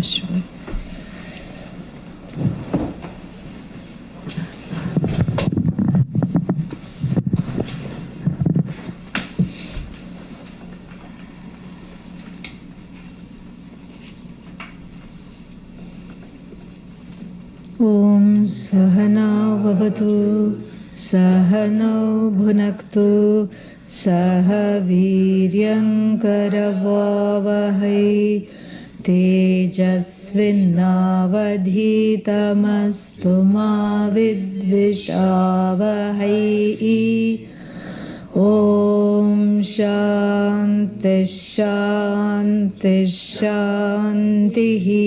Ishvara. Om Sahana Vavatu Sahanau Bhunaktu Saha Viryam Karavavahai Tejasvinnavadhitamastu ma vidvishavahai. Om Shanti Shanti Shantihi.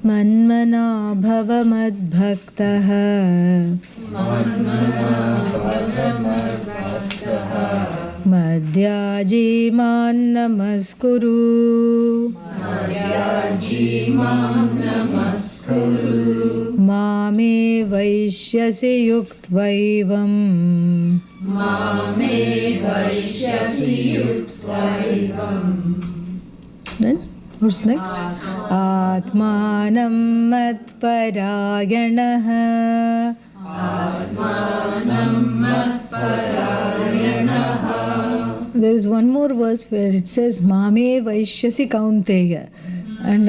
Manmana bhava madbhaktaha madhyaji man namaskuru mame vaishyasi yuktvaivam Then? What's next? Atmanam matparayanaha. There is one more verse where it says Mame Vaishyasi Kaunteya. And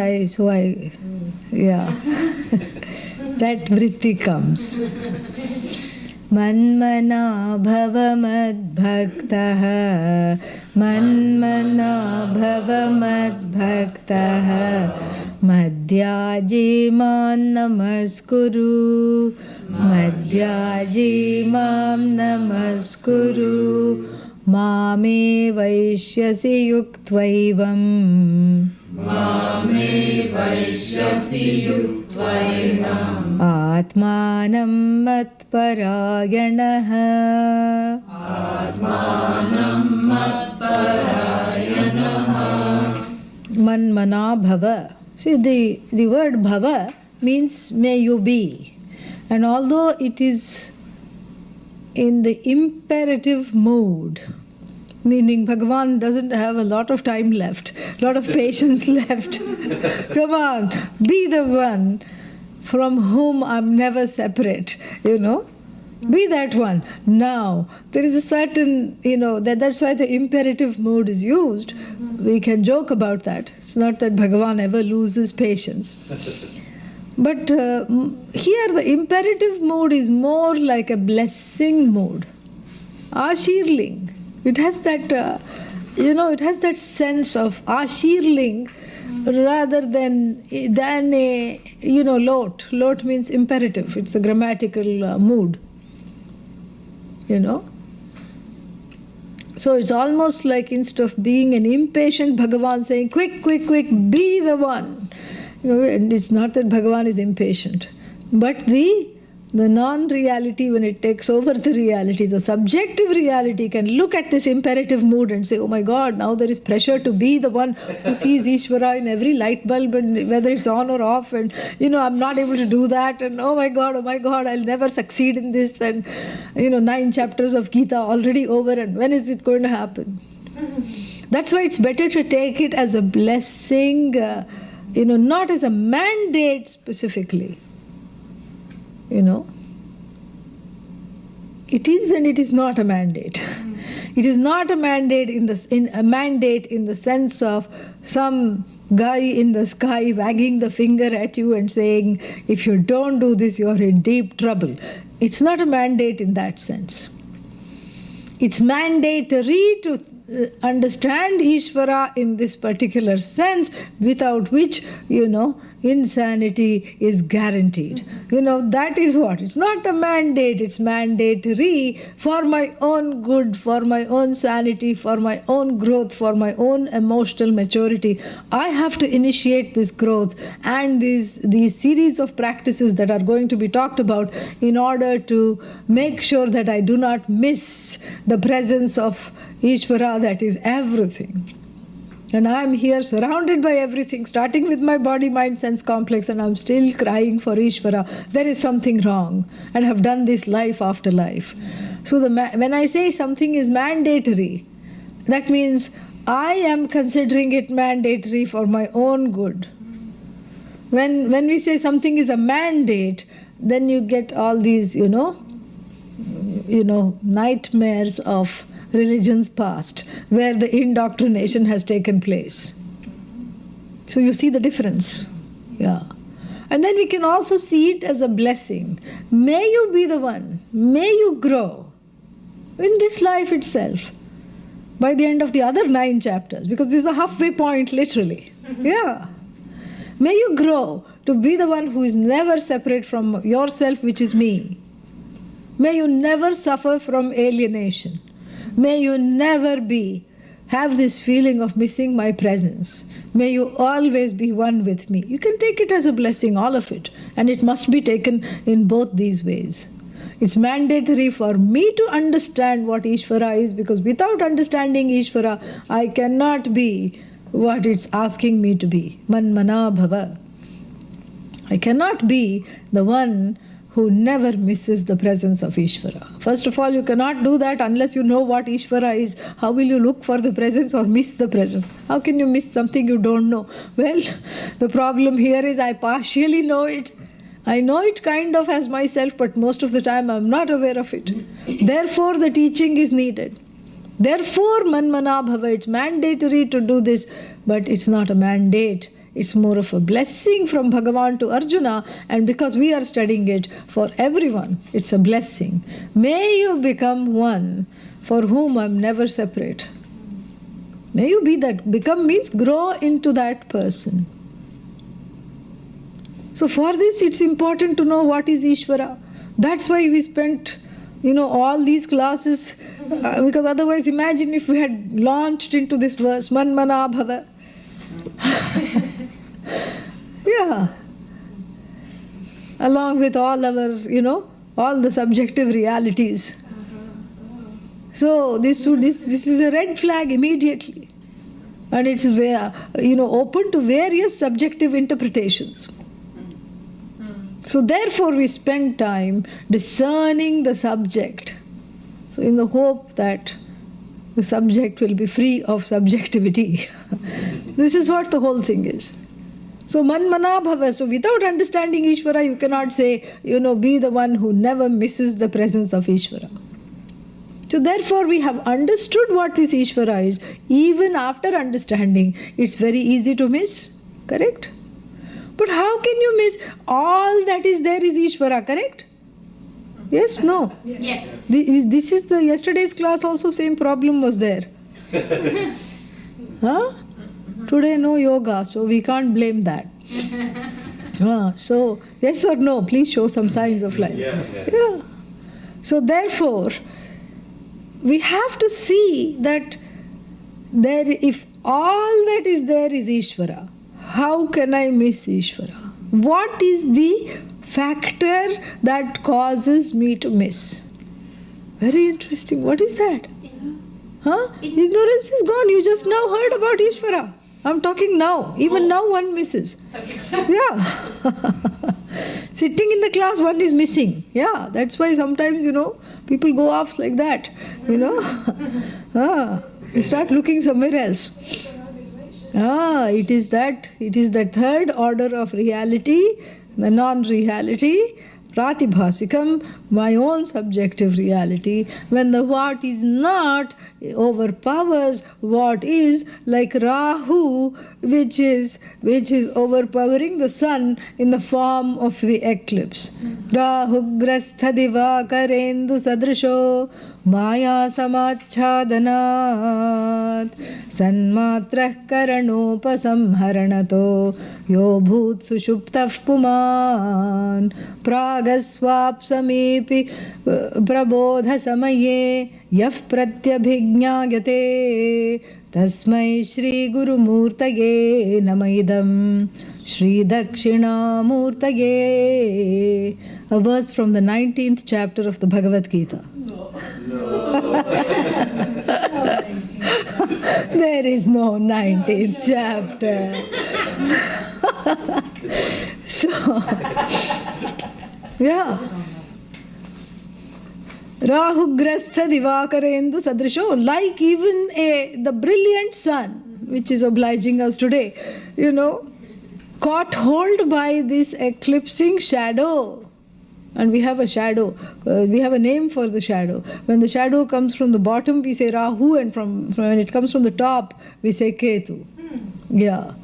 that vritti comes. Manmana bhava madbhaktaha Manmana bhava madbhaktaha Madhyaji man namaskuru Madhyaji mam namaskuru Mame vaishyasi yuktvaivam Atmanam matparayanaha. Manmana bhava. See, the word bhava means may you be. And although it is in the imperative mood, meaning Bhagavan doesn't have a lot of time left, a lot of patience left. Come on, be the one from whom I'm never separate, Be that one. Now, there is a certain, that's why the imperative mood is used. We can joke about that. It's not that Bhagavan ever loses patience. But here the imperative mood is more like a blessing mood. Ashirling. It has that, it has that sense of ashirling rather than a, lot. Lot means imperative. It's a grammatical mood. So it's almost like instead of being an impatient Bhagavan saying, quick, quick, quick, be the one. And it's not that Bhagavan is impatient. But the non-reality, when it takes over the reality, the subjective reality can look at this imperative mood and say, oh my God, now there is pressure to be the one who sees Ishvara in every light bulb and whether it's on or off, and I'm not able to do that, and oh my God, I'll never succeed in this, and 9 chapters of Gita already over, and when is it going to happen? That's why it's better to take it as a blessing, not as a mandate specifically. It is and it is not a mandate. It is not a mandate in the sense of some guy in the sky wagging the finger at you and saying, if you don't do this, you're in deep trouble. It's not a mandate in that sense. It's mandatory to understand Ishvara in this particular sense, without which, insanity is guaranteed. That is what. It's not a mandate, it's mandatory for my own good, for my own sanity, for my own growth, for my own emotional maturity. I have to initiate this growth and these series of practices that are going to be talked about in order to make sure that I do not miss the presence of Ishvara, that is everything. And I am here surrounded by everything, starting with my body, mind, sense complex, and I'm still crying for Ishvara. There is something wrong, and have done this life after life. So when I say something is mandatory, that means I am considering it mandatory for my own good. When we say something is a mandate, then you get all these, nightmares of religions past, where the indoctrination has taken place. So you see the difference. Yeah. And then we can also see it as a blessing. May you be the one, may you grow in this life itself by the end of the other 9 chapters, because this is a halfway point, literally. Yeah. May you grow to be the one who is never separate from yourself, which is me. May you never suffer from alienation. May you never have this feeling of missing my presence. May you always be one with me. You can take it as a blessing, all of it. And it must be taken in both these ways. It's mandatory for me to understand what Ishvara is, because without understanding Ishvara, I cannot be what it's asking me to be. Manmana bhava. I cannot be the one who never misses the presence of Ishvara. First of all, you cannot do that unless you know what Ishvara is. How will you look for the presence or miss the presence? How can you miss something you don't know? Well, the problem here is I partially know it. I know it kind of as myself, but most of the time I'm not aware of it. Therefore, the teaching is needed. Therefore, manmana bhava, it's mandatory to do this, but it's not a mandate. It's more of a blessing from Bhagavan to Arjuna, and because we are studying it for everyone, it's a blessing. May you become one for whom I'm never separate. May you be that. Become means grow into that person. So for this, it's important to know what is Ishvara. That's why we spent, all these classes, because otherwise imagine if we had launched into this verse, Manmana bhava. Yeah. Along with all our, all the subjective realities. So this is a red flag immediately. And it's open to various subjective interpretations. So therefore we spend time discerning the subject. So in the hope that the subject will be free of subjectivity. This is what the whole thing is. So manmana bhava. So without understanding Ishvara, you cannot say, be the one who never misses the presence of Ishvara. So therefore we have understood what this Ishvara is. Even after understanding, it's very easy to miss. Correct? But how can you miss all that is there is Ishvara, correct? Yes, no? Yes. This is the yesterday's class also, same problem was there. Huh? Today no yoga, so we can't blame that. So, yes or no, please show some signs of life. Yeah. So therefore, we have to see that if all that is there is Ishvara, how can I miss Ishvara? What is the factor that causes me to miss? Very interesting. What is that? Huh? Ignorance is gone. You just now heard about Ishvara. I'm talking now. Even now one misses. Yeah. Sitting in the class, one is missing. Yeah. That's why sometimes, people go off like that. You start looking somewhere else. It is that third order of reality, the non-reality, pratibhasikam, my own subjective reality, when the what is not overpowers what is, like Rahu, which is overpowering the sun in the form of the eclipse. Rahugrastha divakarendu sadrisho Maya samachhadanat sanmatrah karanopasamharanato yo bhut sushuptaf puman pragasvapsamepi prabodha samaye yaf pratyabhignāyate tasmai Shri Guru Murtaye namaidam Shri Dakshina Murtaye. A verse from the 19th chapter of the Bhagavad Gita. There is no 19th chapter. So, yeah. Rahugrastha Divakarendu Sadrisho, like even the brilliant sun, which is obliging us today, caught hold by this eclipsing shadow. And we have a shadow. We have a name for the shadow. When the shadow comes from the bottom, we say Rahu, and when it comes from the top, we say Ketu. Yeah.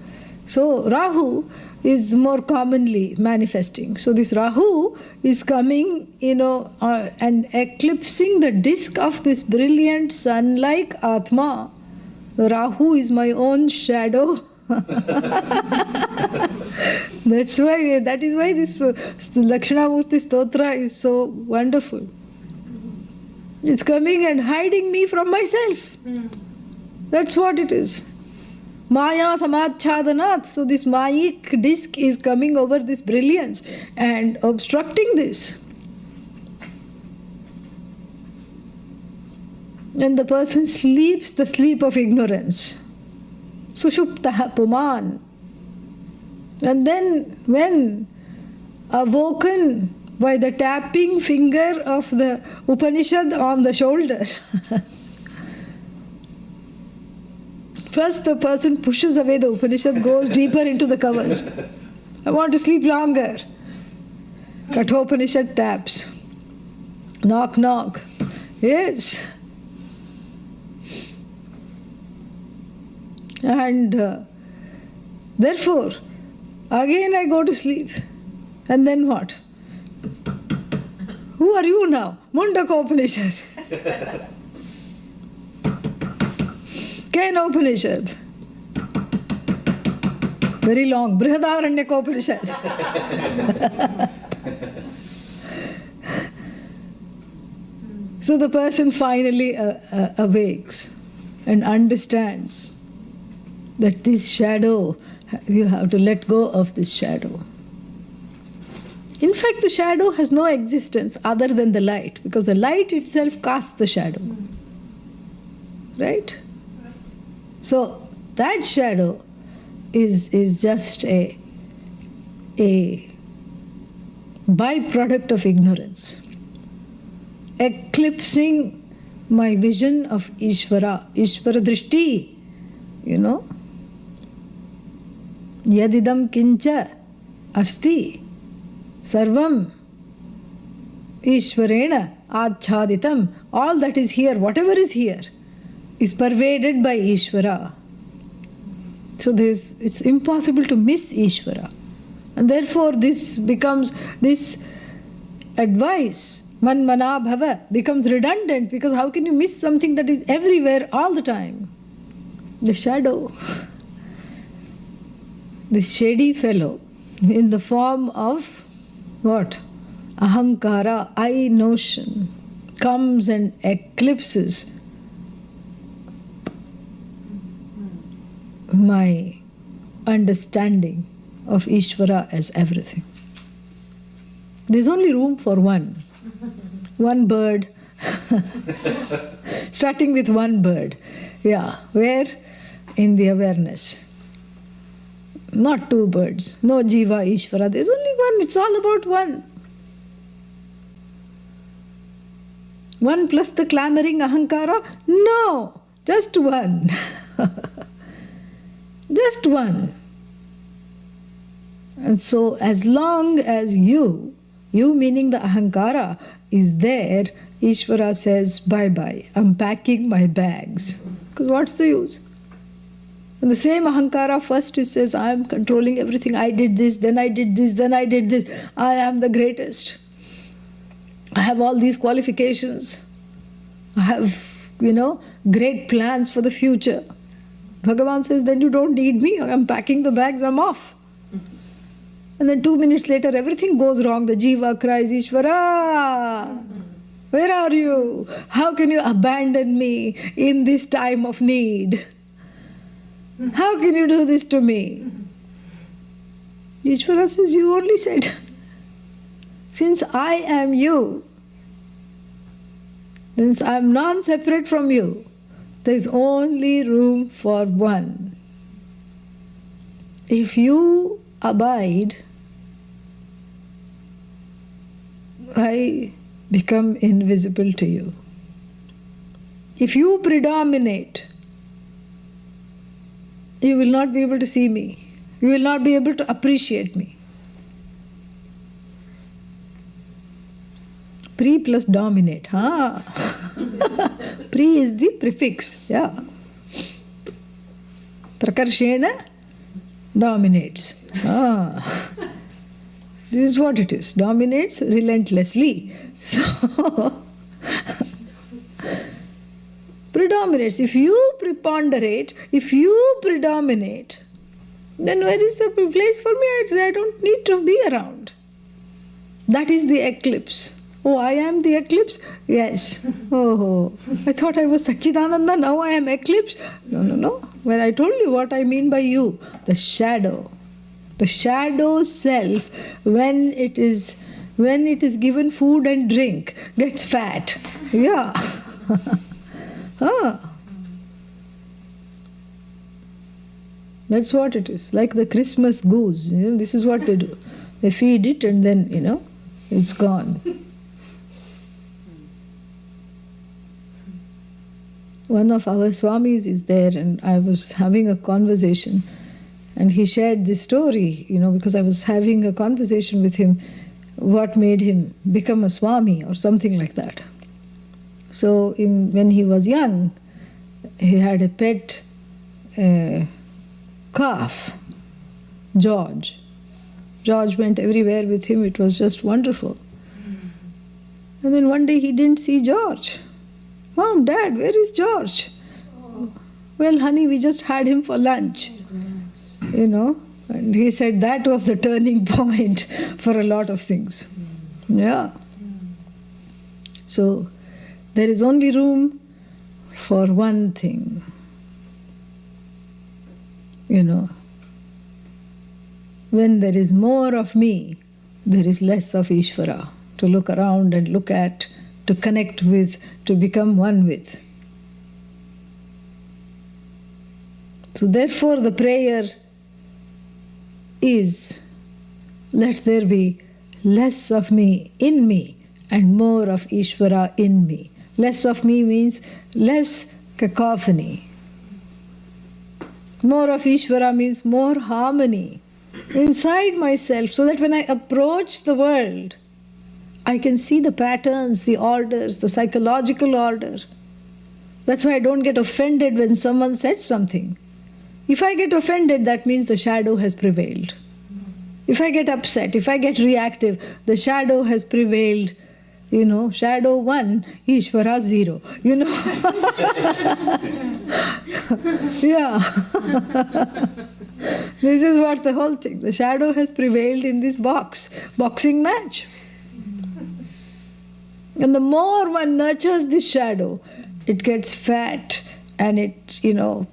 So Rahu is more commonly manifesting. So this Rahu is coming, and eclipsing the disk of this brilliant sun like Atma. The Rahu is my own shadow. That is why this Lakshanamurti Stotra is so wonderful. It's coming and hiding me from myself. That's what it is. Maya Samachhadanat. So this Mayic disc is coming over this brilliance and obstructing this. And the person sleeps the sleep of ignorance. Sushuptaha Puman. And then when awoken by the tapping finger of the Upanishad on the shoulder, first the person pushes away the Upanishad, goes deeper into the covers. I want to sleep longer. Kathopanishad taps. Knock, knock. Yes. And therefore, again I go to sleep. And then what? Who are you now? Mundakopanishad. Kenopanishad. Very long. Brihadaranyaka. So the person finally awakes and understands that this shadow, you have to let go of this shadow. In fact, the shadow has no existence other than the light, because the light itself casts the shadow. Right? So that shadow is just a byproduct of ignorance, eclipsing my vision of Ishvara Drishti, Yadidam kincha asti sarvam Ishvarena achaditam. All that is here, whatever is here, is pervaded by Ishvara. So it's impossible to miss Ishvara. And therefore this advice, manmana bhava, becomes redundant, because how can you miss something that is everywhere all the time? The shadow. This shady fellow, in the form of what? Ahankara, I notion, comes and eclipses my understanding of Ishvara as everything. There's only room for one bird, starting with one bird. Yeah, where? In the awareness. Not two birds, no Jiva, Ishvara, there's only one, it's all about one. One plus the clamoring Ahankara? No, just one. Just one. And so as long as you meaning the Ahankara, is there, Ishvara says, bye-bye, I'm packing my bags. Because what's the use? And the same Ahankara first it says, I am controlling everything, I did this, then I did this, then I did this, I am the greatest. I have all these qualifications. I have, great plans for the future. Bhagavan says, then you don't need me, I'm packing the bags, I'm off. And then 2 minutes later, everything goes wrong. The Jiva cries, Ishvara, where are you? How can you abandon me in this time of need? How can you do this to me? Ishvara says, you only said, since I am you, since I am non-separate from you, there is only room for one. If you abide, I become invisible to you. If you predominate, you will not be able to see me. You will not be able to appreciate me. Pre plus dominate. Pre is the prefix. Yeah. Prakarshena dominates. This is what it is. Dominates relentlessly. So, predominates. If you preponderate, if you predominate, then where is the place for me? I don't need to be around. That is the eclipse. Oh, I am the eclipse? Yes. Oh, I thought I was Satchidananda, now I am eclipse? No. Well, I told you what I mean by you. The shadow. The shadow self, when it is given food and drink, gets fat. Yeah. That's what it is. Like the Christmas goose. This is what they do. They feed it and then, it's gone. One of our Swamis is there, and I was having a conversation, and he shared this story, because I was having a conversation with him, what made him become a Swami or something like that. So when he was young, he had a pet calf, George. George went everywhere with him. It was just wonderful. And then one day he didn't see George. Mom, Dad, where is George? Well, honey, we just had him for lunch. And he said that was the turning point for a lot of things. Yeah. So there is only room for one thing. When there is more of me, there is less of Ishvara to look around and look at, to connect with, to become one with. So therefore the prayer is, let there be less of me in me and more of Ishvara in me. Less of me means less cacophony. More of Ishvara means more harmony inside myself, so that when I approach the world, I can see the patterns, the orders, the psychological order. That's why I don't get offended when someone says something. If I get offended, that means the shadow has prevailed. If I get upset, if I get reactive, the shadow has prevailed. Shadow 1, Ishvara 0. Yeah. This is what the whole thing. The shadow has prevailed in this boxing match. And the more one nurtures this shadow, it gets fat and it,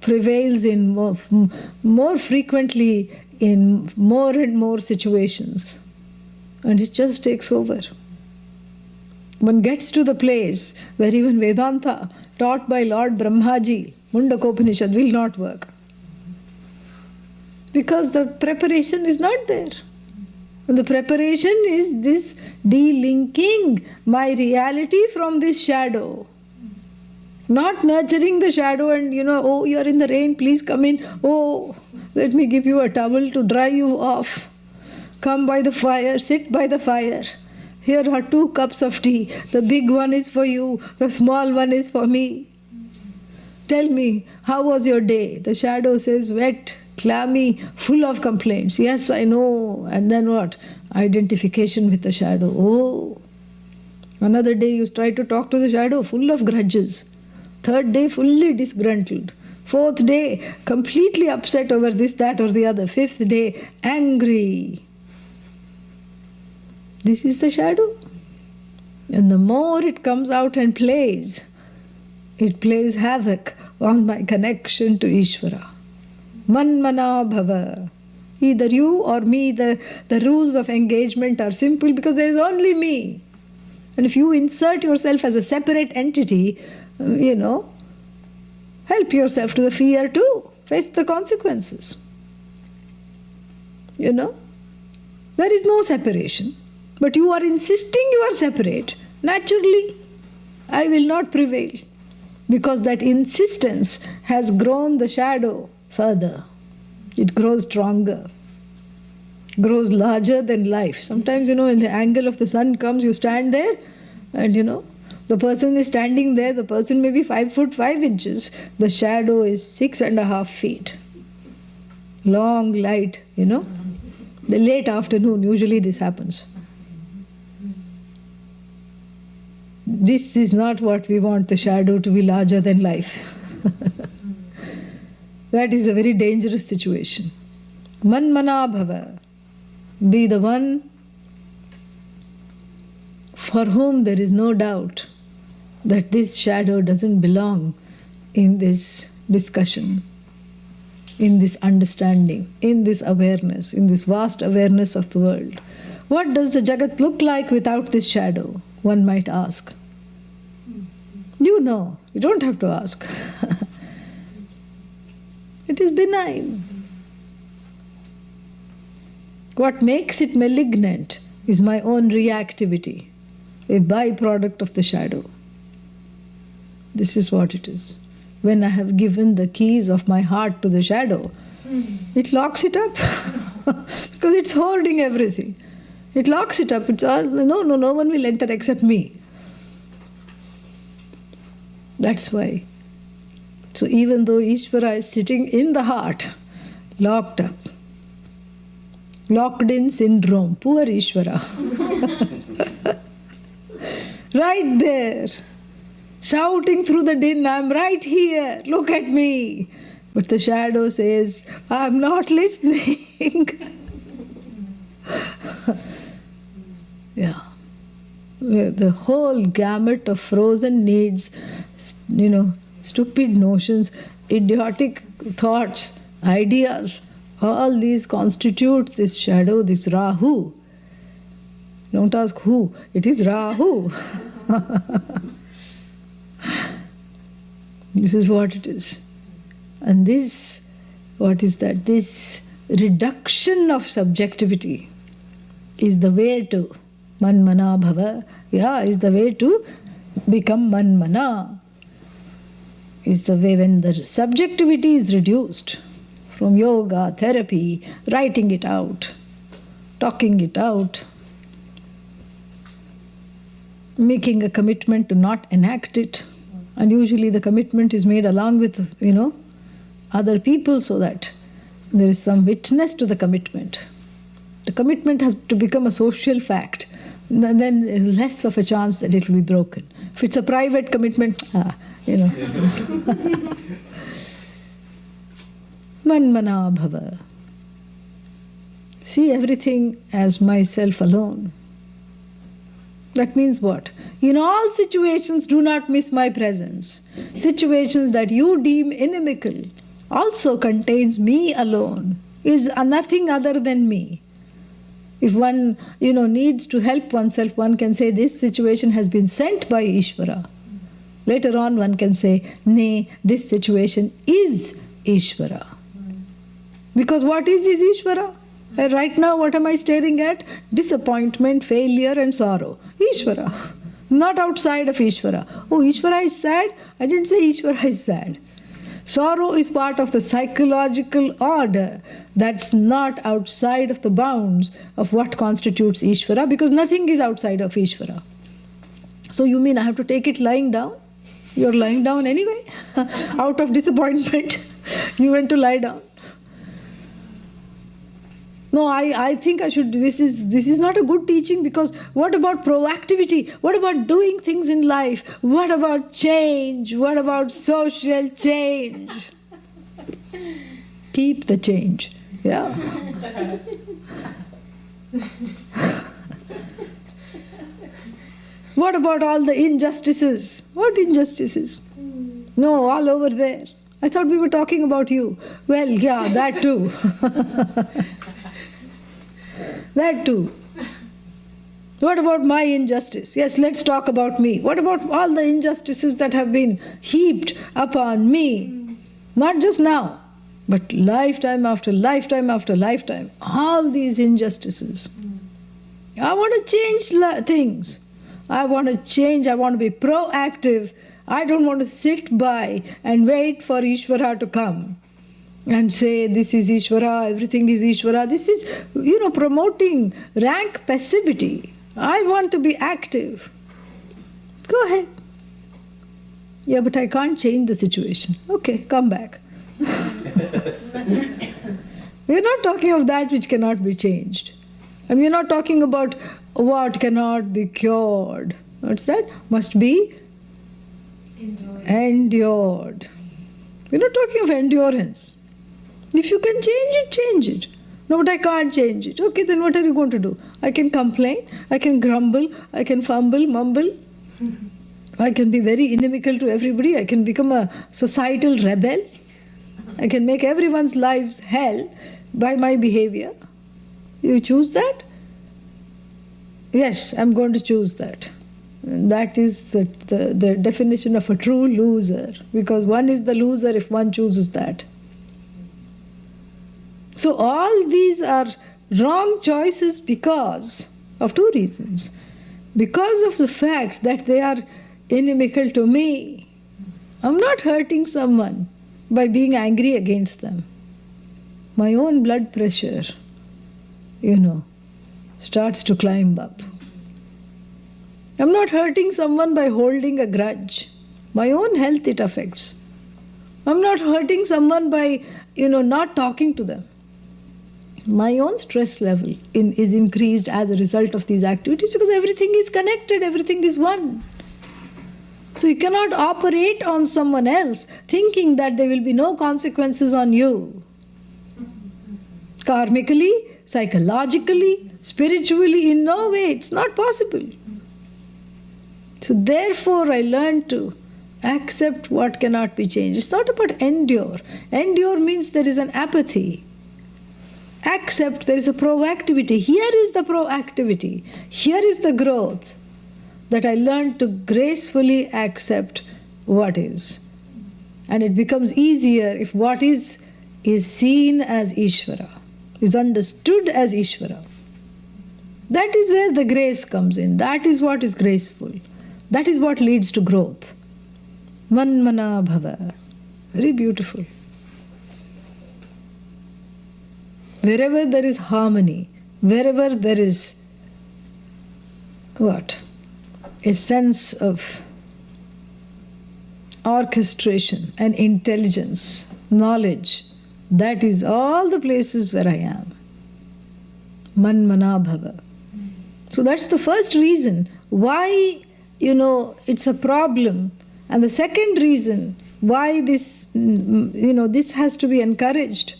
prevails in more frequently in more and more situations. And it just takes over. One gets to the place where even Vedanta, taught by Lord Brahmaji, Mundakopanishad, will not work. Because the preparation is not there. And the preparation is this delinking my reality from this shadow. Not nurturing the shadow and, oh, you're in the rain, please come in. Oh, let me give you a towel to dry you off. Come by the fire, sit by the fire. Here are 2 cups of tea. The big one is for you, the small one is for me. Tell me, how was your day? The shadow says, wet, clammy, full of complaints. Yes, I know. And then what? Identification with the shadow. Oh. Another day you try to talk to the shadow, full of grudges. 3rd day, fully disgruntled. 4th day, completely upset over this, that or the other. 5th day, angry. This is the shadow. And the more it comes out and plays, it plays havoc on my connection to Ishvara. Manmana bhava. Either you or me, the rules of engagement are simple because there is only me. And if you insert yourself as a separate entity, help yourself to the fear too. Face the consequences. There is no separation. But you are insisting you are separate. naturally I will not prevail, because that insistence has grown the shadow further. It grows stronger, grows larger than life. Sometimes, when the angle of the sun comes, you stand there and, the person is standing there, the person may be 5 foot 5 inches, the shadow is 6.5 feet. Long light, the late afternoon, usually this happens. This is not what we want, the shadow to be larger than life. That is a very dangerous situation. Manmana bhava. Be the one for whom there is no doubt that this shadow doesn't belong in this discussion, in this understanding, in this awareness, in this vast awareness of the world. What does the Jagat look like without this shadow? One might ask. You know, you don't have to ask. It is benign. What makes it malignant is my own reactivity, a byproduct of the shadow. This is what it is. When I have given the keys of my heart to the shadow, it locks it up because it's hoarding everything. It locks it up. It's all, no one will enter except me. That's why. So even though Ishvara is sitting in the heart, locked up, locked in syndrome, poor Ishvara. Right there, shouting through the din, I'm right here, look at me. But the shadow says, I'm not listening. Yeah. The whole gamut of frozen needs, stupid notions, idiotic thoughts, ideas, all these constitute this shadow, this Rahu. Don't ask who, it is Rahu. This is what it is. And this, what is that? This reduction of subjectivity is the way to Manmana bhava. Yeah, is the way to become Manmana. Is the way when the subjectivity is reduced from yoga, therapy, writing it out, talking it out, making a commitment to not enact it. And usually the commitment is made along with, other people, so that there is some witness to the commitment. The commitment has to become a social fact. Then there's less of a chance that it will be broken. If it's a private commitment, Manmana bhava. See everything as myself alone. That means what? In all situations, do not miss my presence. Situations that you deem inimical also contains me alone, is nothing other than me. If one, needs to help oneself, one can say this situation has been sent by Ishvara. Later on, one can say, nay, this situation is Ishvara. Because what is Ishvara? Right now, what am I staring at? Disappointment, failure and sorrow. Ishvara. Not outside of Ishvara. Oh, Ishvara is sad? I didn't say Ishvara is sad. Sorrow is part of the psychological order that's not outside of the bounds of what constitutes Ishvara, because nothing is outside of Ishvara. So you mean I have to take it lying down? You're lying down anyway? Out of disappointment, you went to lie down. No, I think I should, this is not a good teaching, because what about proactivity? What about doing things in life? What about change? What about social change? Keep the change. Yeah. What about all the injustices? What injustices? No, all over there. I thought we were talking about you. Well, yeah, that too. That too. What about my injustice? Yes, let's talk about me. What about all the injustices that have been heaped upon me? Not just now, but lifetime after lifetime after lifetime. All these injustices. I want to change things. I want to change, I want to be proactive. I don't want to sit by and wait for Ishvara to come and say, this is Ishvara, everything is Ishvara. This is, promoting rank passivity. I want to be active. Go ahead. Yeah, but I can't change the situation. Okay, come back. We're not talking of that which cannot be changed. And we're not talking about what cannot be cured. What's that? Must be endured. We're not talking of endurance. If you can change it, change it. No, but I can't change it. Okay, then what are you going to do? I can complain, I can grumble, I can fumble, mumble. I can be very inimical to everybody. I can become a societal rebel. I can make everyone's lives hell by my behavior. You choose that? Yes, I'm going to choose that. And that is the definition of a true loser, because one is the loser if one chooses that. So all these are wrong choices because of two reasons. Because of the fact that they are inimical to me. I'm not hurting someone by being angry against them. My own blood pressure, starts to climb up. I'm not hurting someone by holding a grudge. My own health it affects. I'm not hurting someone by, not talking to them. My own stress level is increased as a result of these activities because everything is connected, everything is one. So you cannot operate on someone else thinking that there will be no consequences on you. Karmically, psychologically, spiritually, in no way, it's not possible. So therefore I learned to accept what cannot be changed. It's not about endure. Endure means there is an apathy. Accept, there is a proactivity. Here is the proactivity. Here is the growth. That I learned to gracefully accept what is. And it becomes easier if what is seen as Ishvara, is understood as Ishvara. That is where the grace comes in. That is what is graceful. That is what leads to growth. Manmana bhava. Very beautiful. Wherever there is harmony, wherever there is what? A sense of orchestration and intelligence, knowledge, that is all the places where I am. Manmana bhava. So that's the first reason why, it's a problem. And the second reason why this, this has to be encouraged,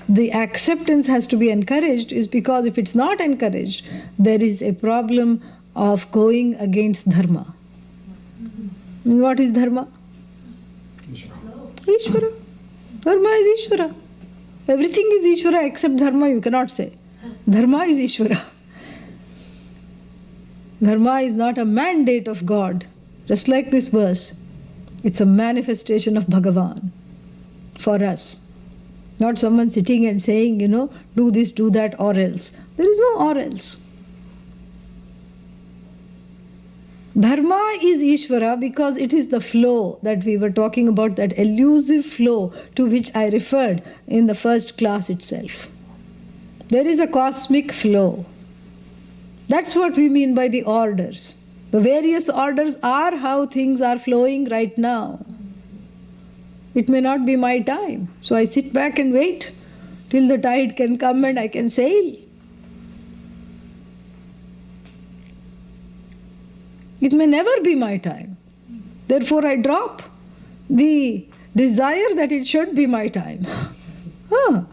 the acceptance has to be encouraged, is because if it's not encouraged, there is a problem of going against dharma. And what is dharma? Ishvara. Dharma is Ishvara. Everything is Ishvara except dharma, you cannot say. Dharma is Ishvara. Dharma is not a mandate of God. Just like this verse, it's a manifestation of Bhagavan for us. Not someone sitting and saying, do this, do that, or else. There is no or else. Dharma is Ishvara because it is the flow that we were talking about, that elusive flow to which I referred in the first class itself. There is a cosmic flow. That's what we mean by the orders. The various orders are how things are flowing right now. It may not be my time, so I sit back and wait till the tide can come and I can sail. It may never be my time. Therefore I drop the desire that it should be my time. I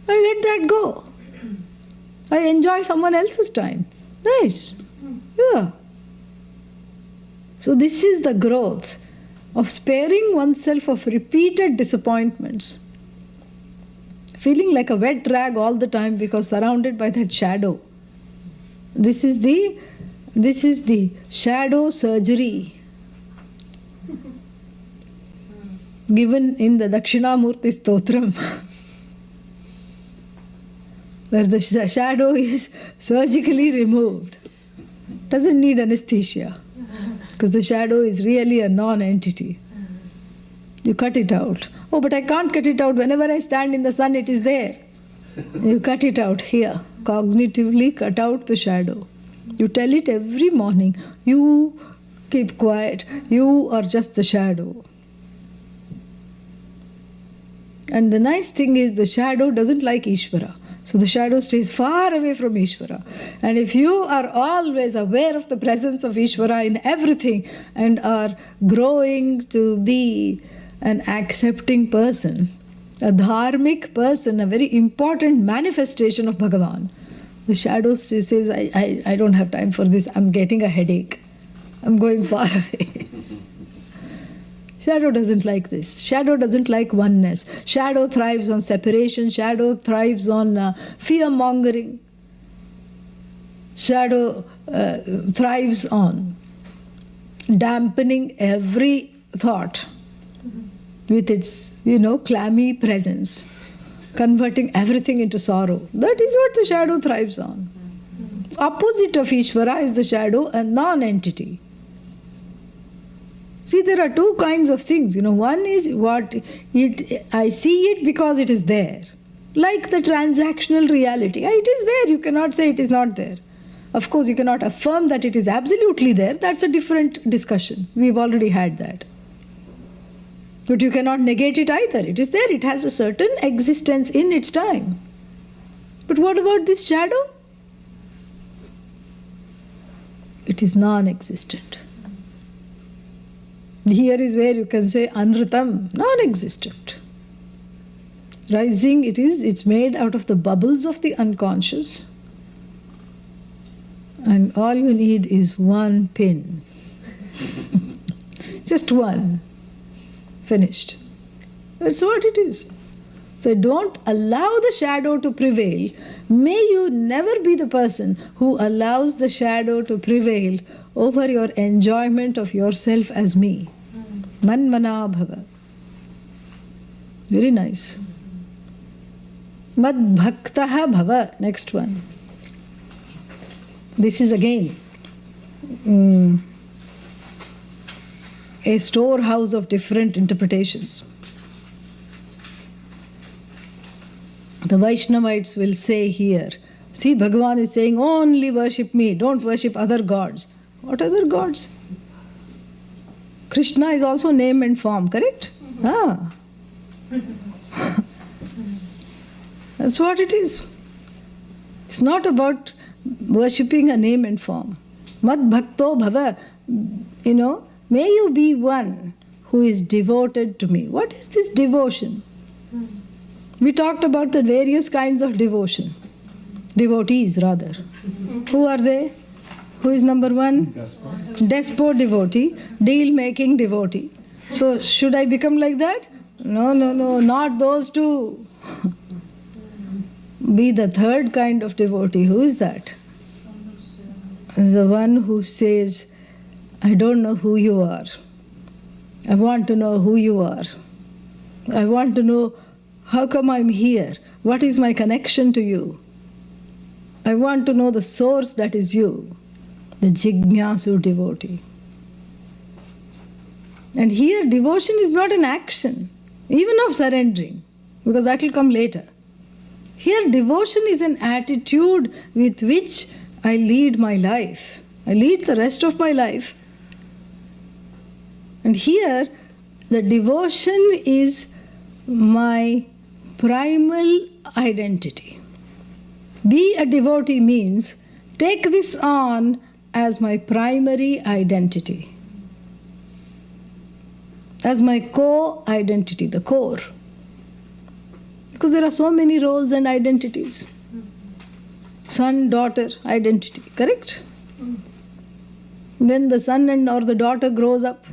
let that go. I enjoy someone else's time. Nice. Yeah. So this is the growth of sparing oneself of repeated disappointments. Feeling like a wet rag all the time because surrounded by that shadow. This is the shadow surgery given in the Dakshinamurti Stotram, where the shadow is surgically removed. Doesn't need anesthesia. Because the shadow is really a non-entity. You cut it out. Oh, but I can't cut it out. Whenever I stand in the sun, it is there. You cut it out here. Cognitively cut out the shadow. You tell it every morning, you keep quiet. You are just the shadow. And the nice thing is the shadow doesn't like Ishvara. So the shadow stays far away from Ishvara. And if you are always aware of the presence of Ishvara in everything and are growing to be an accepting person, a dharmic person, a very important manifestation of Bhagavan, the shadow says, I don't have time for this, I'm getting a headache. I'm going far away. Shadow doesn't like this. Shadow doesn't like oneness. Shadow thrives on separation. Shadow thrives on fear-mongering. Shadow thrives on dampening every thought with its, clammy presence, converting everything into sorrow. That is what the shadow thrives on. Opposite of Ishvara is the shadow, a non-entity. See, there are two kinds of things. One is I see it because it is there. Like the transactional reality. It is there. You cannot say it is not there. Of course, you cannot affirm that it is absolutely there. That's a different discussion. We've already had that. But you cannot negate it either. It is there. It has a certain existence in its time. But what about this shadow? It is non-existent. Here is where you can say anritam, non-existent. Rising, it's made out of the bubbles of the unconscious. And all you need is one pin. Just one. Finished. That's what it is. So don't allow the shadow to prevail. May you never be the person who allows the shadow to prevail over your enjoyment of yourself as me. Manmana bhava. Very nice. Mad bhaktaha bhava. Next one. This is again a storehouse of different interpretations. The Vaishnavites will say here, see, Bhagavan is saying, only worship me, don't worship other gods. What other gods? Krishna is also name and form, correct? That's what it is. It's not about worshipping a name and form. Mad bhakto bhava. May you be one who is devoted to me. What is this devotion? We talked about the various kinds of devotion. Devotees, rather. Who are they? Who is number one? Despot devotee, deal-making devotee. So, should I become like that? No, not those two. Be the third kind of devotee. Who is that? The one who says, I don't know who you are. I want to know who you are. I want to know how come I'm here. What is my connection to you? I want to know the source that is you. The Jignasu devotee. And here devotion is not an action, even of surrendering, because that will come later. Here devotion is an attitude with which I lead my life. I lead the rest of my life. And here the devotion is my primal identity. Be a devotee means take this on as my primary identity, as my co-identity, the core. Because there are so many roles and identities. Son, daughter, identity, correct? Then the son or the daughter grows up.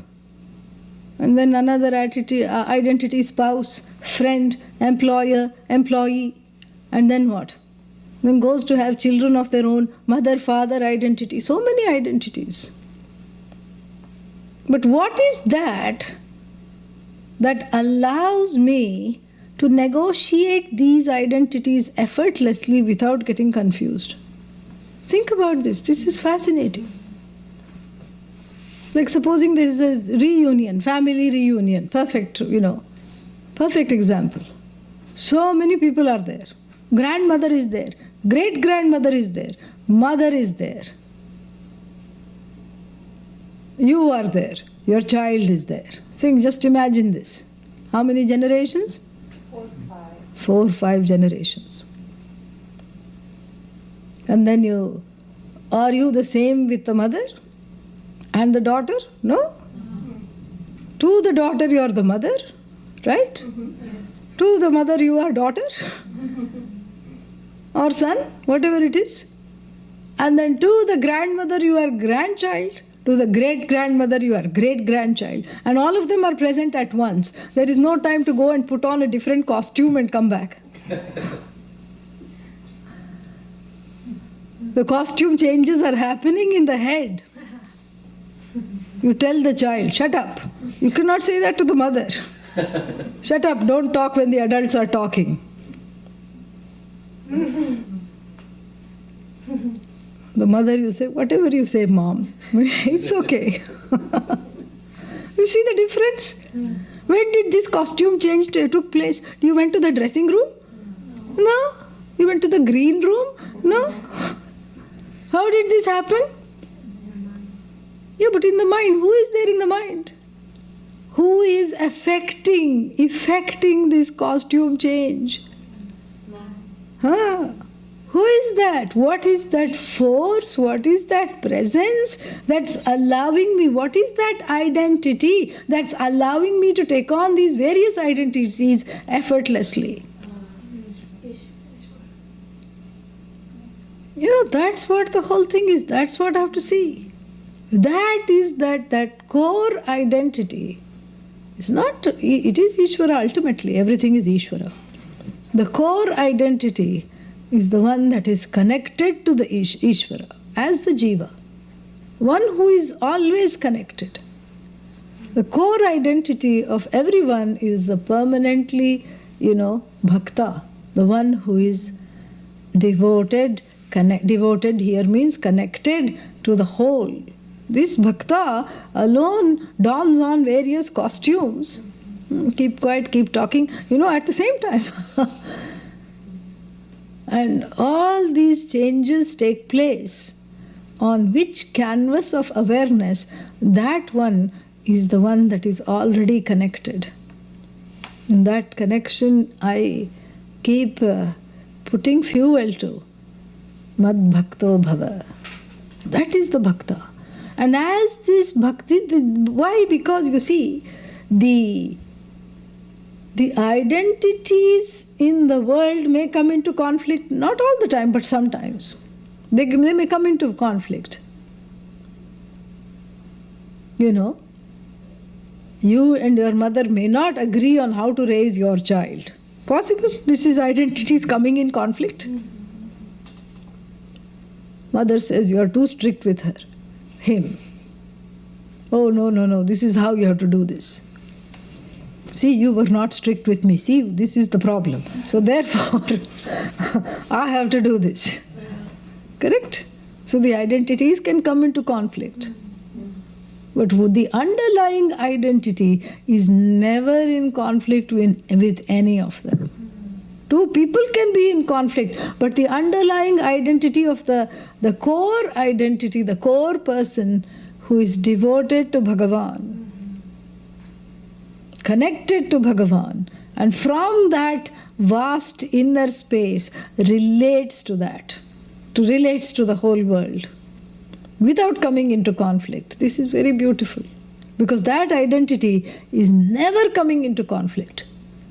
And then another identity, spouse, friend, employer, employee. And then what? Then goes to have children of their own, mother, father, identity. So many identities. But what is that allows me to negotiate these identities effortlessly without getting confused? Think about this. This is fascinating. Like supposing there is a reunion, family reunion, perfect, perfect example. So many people are there. Grandmother is there, great-grandmother is there, mother is there. You are there, your child is there. Just imagine this. How many generations? 4, 5. 4, 5 generations. And then are you the same with the mother and the daughter? No? To the daughter you are the mother, right? Yes. To the mother you are daughter or son, whatever it is. And then to the grandmother you are grandchild, to the great-grandmother you are great-grandchild. And all of them are present at once. There is no time to go and put on a different costume and come back. The costume changes are happening in the head. You tell the child, shut up. You cannot say that to the mother. Shut up, don't talk when the adults are talking. The mother, you say, whatever you say, mom, it's okay. You see the difference? When did this costume change took place? You went to the dressing room? No. You went to the green room? No. How did this happen? Yeah, but in the mind, who is there in the mind? Who is effecting this costume change? Who is that? What is that force? What is that presence that's allowing me? What is that identity that's allowing me to take on these various identities effortlessly? Yeah, that's what the whole thing is. That's what I have to see. That is that core identity. It is Ishvara ultimately. Everything is Ishvara. The core identity is the one that is connected to the Ishvara as the Jiva. One who is always connected. The core identity of everyone is the permanently, bhakta. The one who is devoted. Devoted here means connected to the whole. This bhakta alone dons on various costumes. Keep quiet, keep talking, at the same time. And all these changes take place on which canvas of awareness? That one is the one that is already connected. In that connection, I keep putting fuel to. Mad bhakto bhava. That is the bhakta. And as this bhakti, why? Because you see, the identities in the world may come into conflict, not all the time, but sometimes. They may come into conflict. You and your mother may not agree on how to raise your child. Possible. This is identities coming in conflict. Mother says, you are too strict with him. Oh, no, this is how you have to do this. See, you were not strict with me. See, this is the problem. So therefore, I have to do this. Correct? So the identities can come into conflict. But the underlying identity is never in conflict with any of them. Two people can be in conflict, but the underlying identity of the core identity, the core person who is devoted to Bhagavan, connected to Bhagavan, and from that vast inner space relates to that, relates to the whole world without coming into conflict. This is very beautiful because that identity is never coming into conflict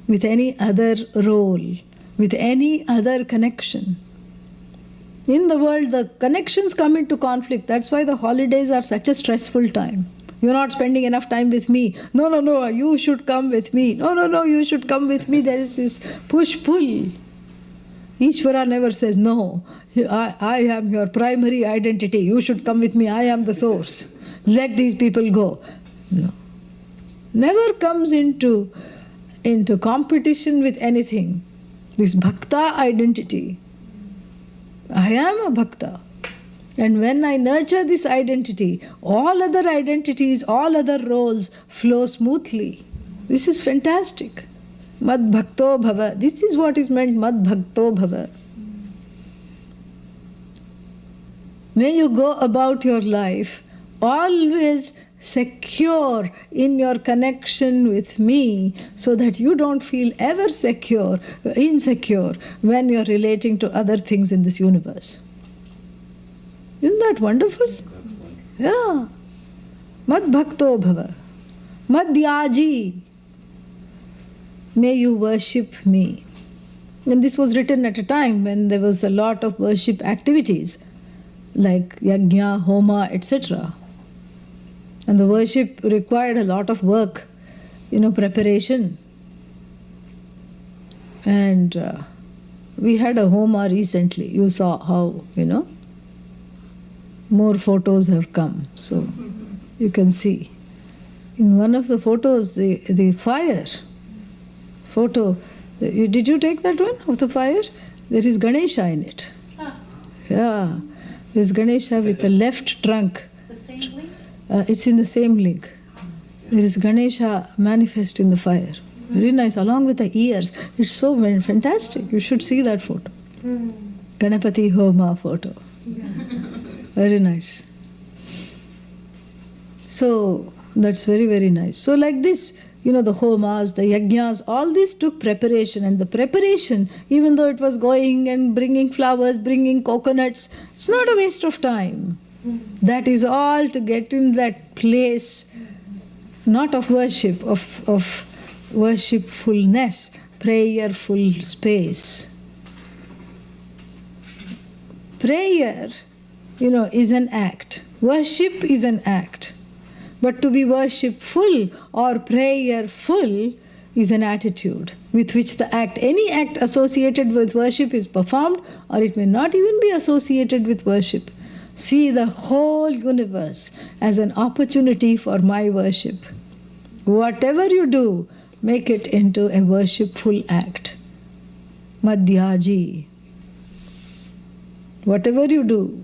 with any other role, with any other connection. In the world, the connections come into conflict. That's why the holidays are such a stressful time. You're not spending enough time with me. No, you should come with me. No, you should come with me. There is this push-pull. Ishvara never says, no, I am your primary identity. You should come with me. I am the source. Let these people go. No. Never comes into competition with anything. This bhakta identity. I am a bhakta. And when I nurture this identity, all other identities, all other roles flow smoothly. This is fantastic. Mad bhakto bhava. This is what is meant, mad bhakto bhava. May you go about your life always secure in your connection with me, so that you don't feel ever insecure when you're relating to other things in this universe. Isn't that wonderful? Yeah. Mad bhakto bhava. Madhyaji. May you worship me. And this was written at a time when there was a lot of worship activities like yajna, homa, etc. And the worship required a lot of work, preparation. And we had a homa recently. You saw how, more photos have come. So you can see. In one of the photos, the fire photo, did you take that one of the fire? There is Ganesha in it. Yeah. There is Ganesha with a left trunk. The same link? It's in the same link. There is Ganesha manifest in the fire. Very nice, along with the ears. It's so fantastic. You should see that photo. Ganapati Homa photo. Very nice. So that's very, very nice. So like this, the homas, the yajnas, all this took preparation. And the preparation, even though it was going and bringing flowers, bringing coconuts, it's not a waste of time. That is all to get in that place, not of worship, of worshipfulness, prayerful space. Prayer, is an act. Worship is an act. But to be worshipful or prayerful is an attitude with which any act associated with worship is performed, or it may not even be associated with worship. See the whole universe as an opportunity for my worship. Whatever you do, make it into a worshipful act. Madhyaji. Whatever you do.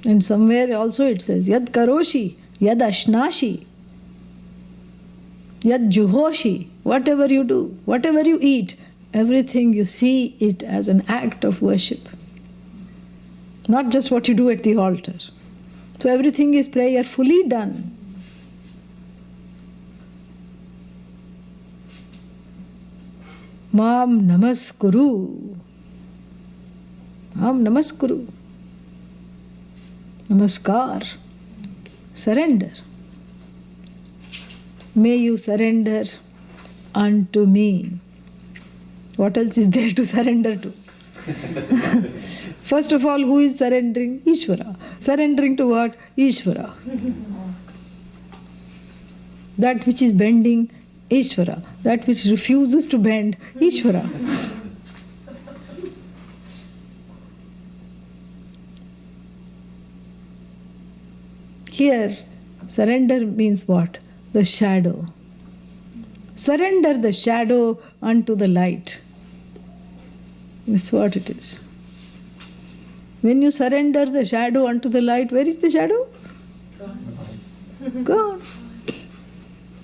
And somewhere also it says, Yad karoshi, yad ashnashi, yad juhoshi. Whatever you do, whatever you eat, everything you see it as an act of worship. Not just what you do at the altar. So everything is prayerfully done. Mam namaskuru. Mam namaskuru. Namaskar. Surrender. May you surrender unto me. What else is there to surrender to? First of all, who is surrendering? Ishvara. Surrendering to what? Ishvara. That which is bending, Ishvara. That which refuses to bend, Ishvara. Here, surrender means what? The shadow. Surrender the shadow unto the light. That's what it is. When you surrender the shadow unto the light, where is the shadow? Gone.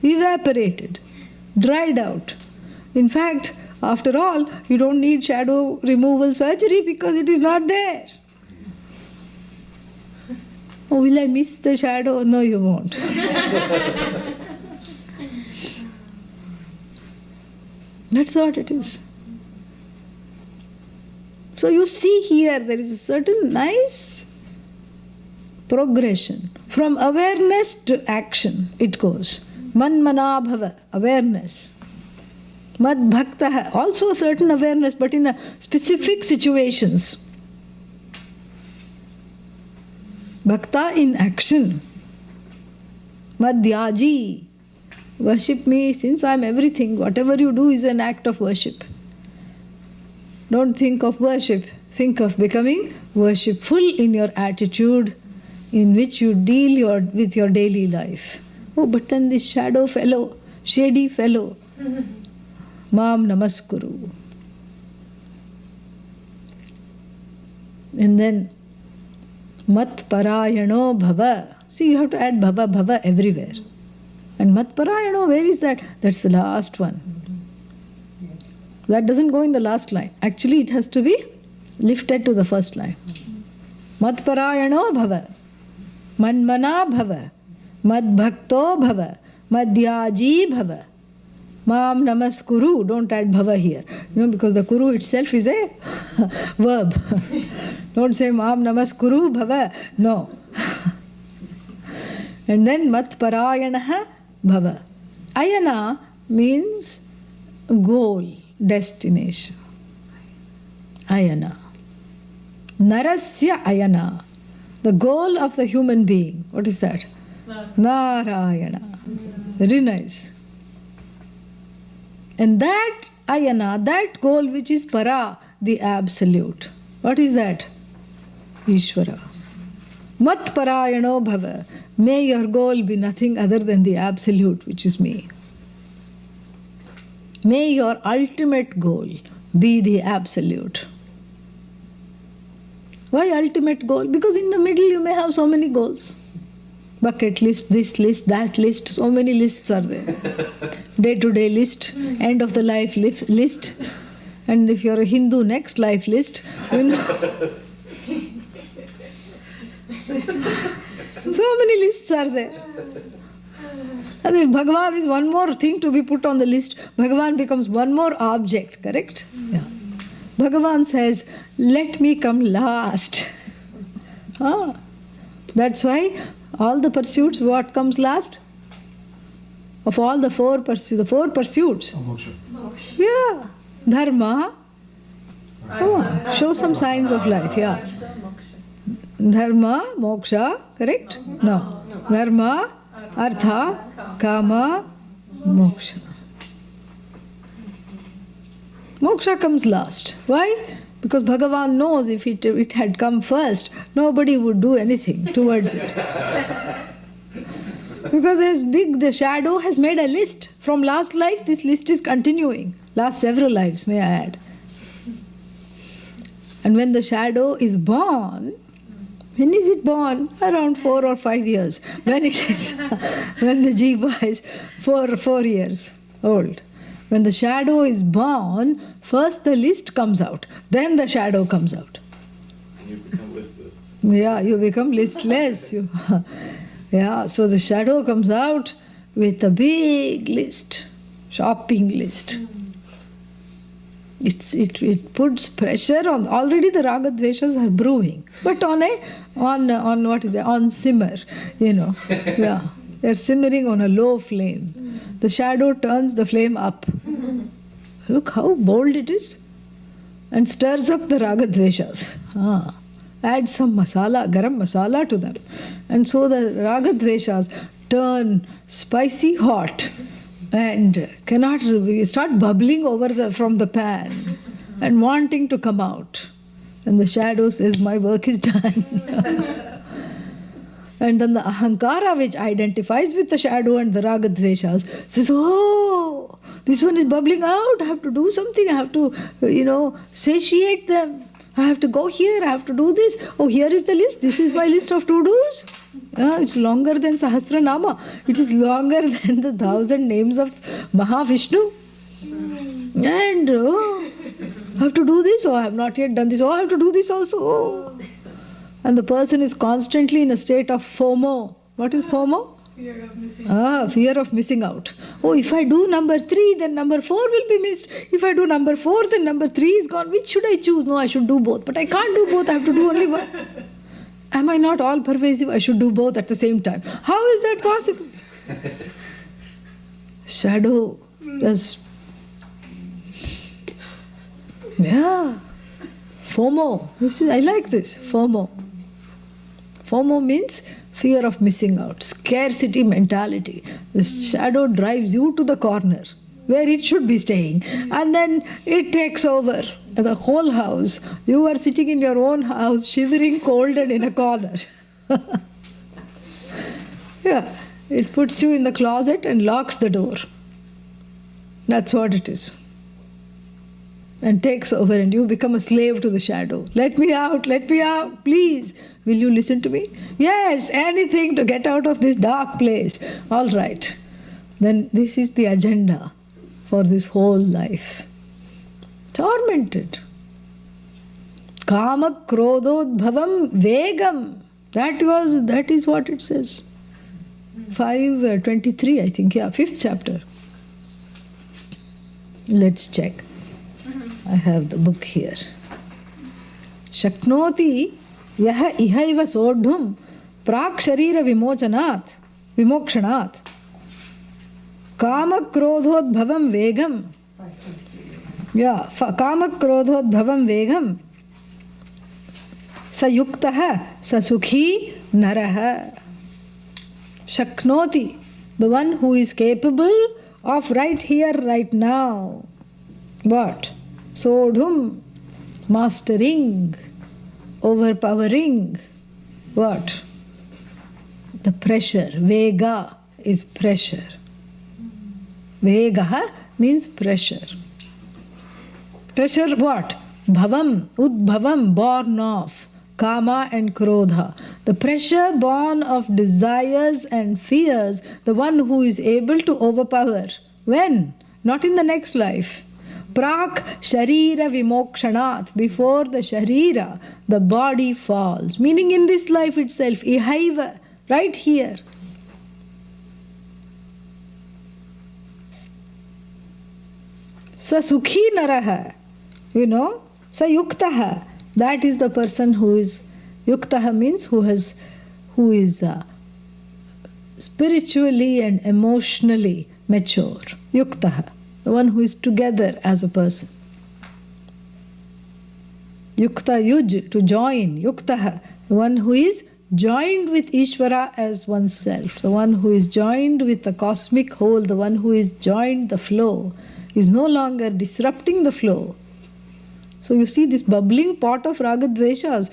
Evaporated. Dried out. In fact, after all, you don't need shadow removal surgery because it is not there. Oh, will I miss the shadow? No, you won't. That's what it is. So you see here, there is a certain nice progression. From awareness to action, it goes. Manmana bhava, awareness. Mad bhaktaha, also a certain awareness, but in specific situations. Bhakta in action. Madhyaji, worship me since I am everything. Whatever you do is an act of worship. Don't think of worship. Think of becoming worshipful in your attitude in which you deal with your daily life. Oh, but then this shadow fellow, shady fellow, Mam namaskuru. And then Mat parayano bhava. See, you have to add bhava everywhere. And mat parayano, where is that? That's the last one. That doesn't go in the last line. Actually, it has to be lifted to the first line. Mat parayano bhava. Manmana bhava. Mad bhakto bhava. Madhyaji bhava. Mam namaskuru. Don't add bhava here. Because the kuru itself is a verb. Don't say mam namaskuru bhava. No. And then mat parayanaha bhava. Ayana means goal, destination. Ayana. Narasya ayana. The goal of the human being. What is that? Narayana. Very nice. And that ayana, that goal which is para, the absolute. What is that? Ishvara. Mat parayano bhava. May your goal be nothing other than the absolute, which is me. May your ultimate goal be the absolute. Why ultimate goal? Because in the middle you may have so many goals. Bucket list, this list, that list, so many lists are there. Day-to-day list, end of the life list, and if you're a Hindu, next life list. You know. So many lists are there. And if Bhagavan is one more thing to be put on the list, Bhagavan becomes one more object, correct? Yeah. Bhagavan says, let me come last. That's why all the pursuits, what comes last? Of all the four pursuits. Moksha. Yeah. Dharma. Come on, show some signs of life, yeah. Dharma, moksha, correct? No. Dharma, artha, kama, moksha. Moksha comes last. Why? Because Bhagavan knows if it had come first, nobody would do anything towards it. Because the shadow has made a list. From last life, this list is continuing. Last several lives, may I add. And when the shadow is born, when is it born? Around 4 or 5 years. When it is, when the jiva is 4 years old. When the shadow is born, first the list comes out, then the shadow comes out. And you become listless. Yeah, you become listless. Yeah, so the shadow comes out with a big list, shopping list. It puts pressure on. Already the raga dveshas are brewing, but on simmer, Yeah, they're simmering on a low flame. The shadow turns the flame up. Look how bold it is, and stirs up the raga dveshas. Add some masala, garam masala to them, and so the raga dveshas turn spicy hot. And cannot start bubbling from the pan and wanting to come out. And the shadow says, my work is done. And then the ahankara, which identifies with the shadow and the raga dveshas, says, oh, this one is bubbling out. I have to do something. I have to, satiate them. I have to go here. I have to do this. Oh, here is the list. This is my list of to-dos. It's longer than Sahasranama. It is longer than the 1,000 names of Mahavishnu. And I have to do this. Oh, I have not yet done this. Oh, I have to do this also. Oh. And the person is constantly in a state of FOMO. What is FOMO? Fear of missing out. Fear of missing out. Oh, if I do number 3, then number 4 will be missed. If I do number 4, then number 3 is gone. Which should I choose? No, I should do both. But I can't do both. I have to do only one. Am I not all pervasive? I should do both at the same time. How is that possible? Shadow does. Yeah. FOMO. I like this. FOMO. FOMO means fear of missing out, scarcity mentality. The shadow drives you to the corner where it should be staying, and then it takes over the whole house. You are sitting in your own house, shivering cold and in a corner. Yeah, it puts you in the closet and locks the door. That's what it is. and takes over, and you become a slave to the shadow. Let me out, please. Will you listen to me? Yes, anything to get out of this dark place. All right. Then this is the agenda for this whole life. Tormented. Kama krododbhavam vegam. That is what it says. 5:23, I think. Yeah, 5th chapter. Let's check. I have the book here. Shaknoti yaha ihaiva sodhum prak sharira vimokshanat kama krodhodbhavam vegam. Yeah, kama krodhodbhavam vegam sa yuktaha sa sukhi naraha. Shaknoti, the one who is capable of right here, right now. What? Sodhum, mastering, overpowering. What? The pressure. Vega is pressure. Vegaha means pressure. Pressure what? Bhavam, udbhavam, born of. Kama and Krodha. The pressure born of desires and fears, the one who is able to overpower. When? Not in the next life. Prak sharira vimokshanat. Before the sharira, the body falls. Meaning in this life itself. Ihaiva. Right here. Sa sukhi naraha. Sa yuktaha. That is the person who is, yuktaha means who is spiritually and emotionally mature. Yuktaha, the one who is together as a person. Yukta yuj, to join. Yuktaha, the one who is joined with Ishvara as oneself. The one who is joined with the cosmic whole. The one who is joined the flow. Is no longer disrupting the flow. So you see this bubbling pot of ragadveshas,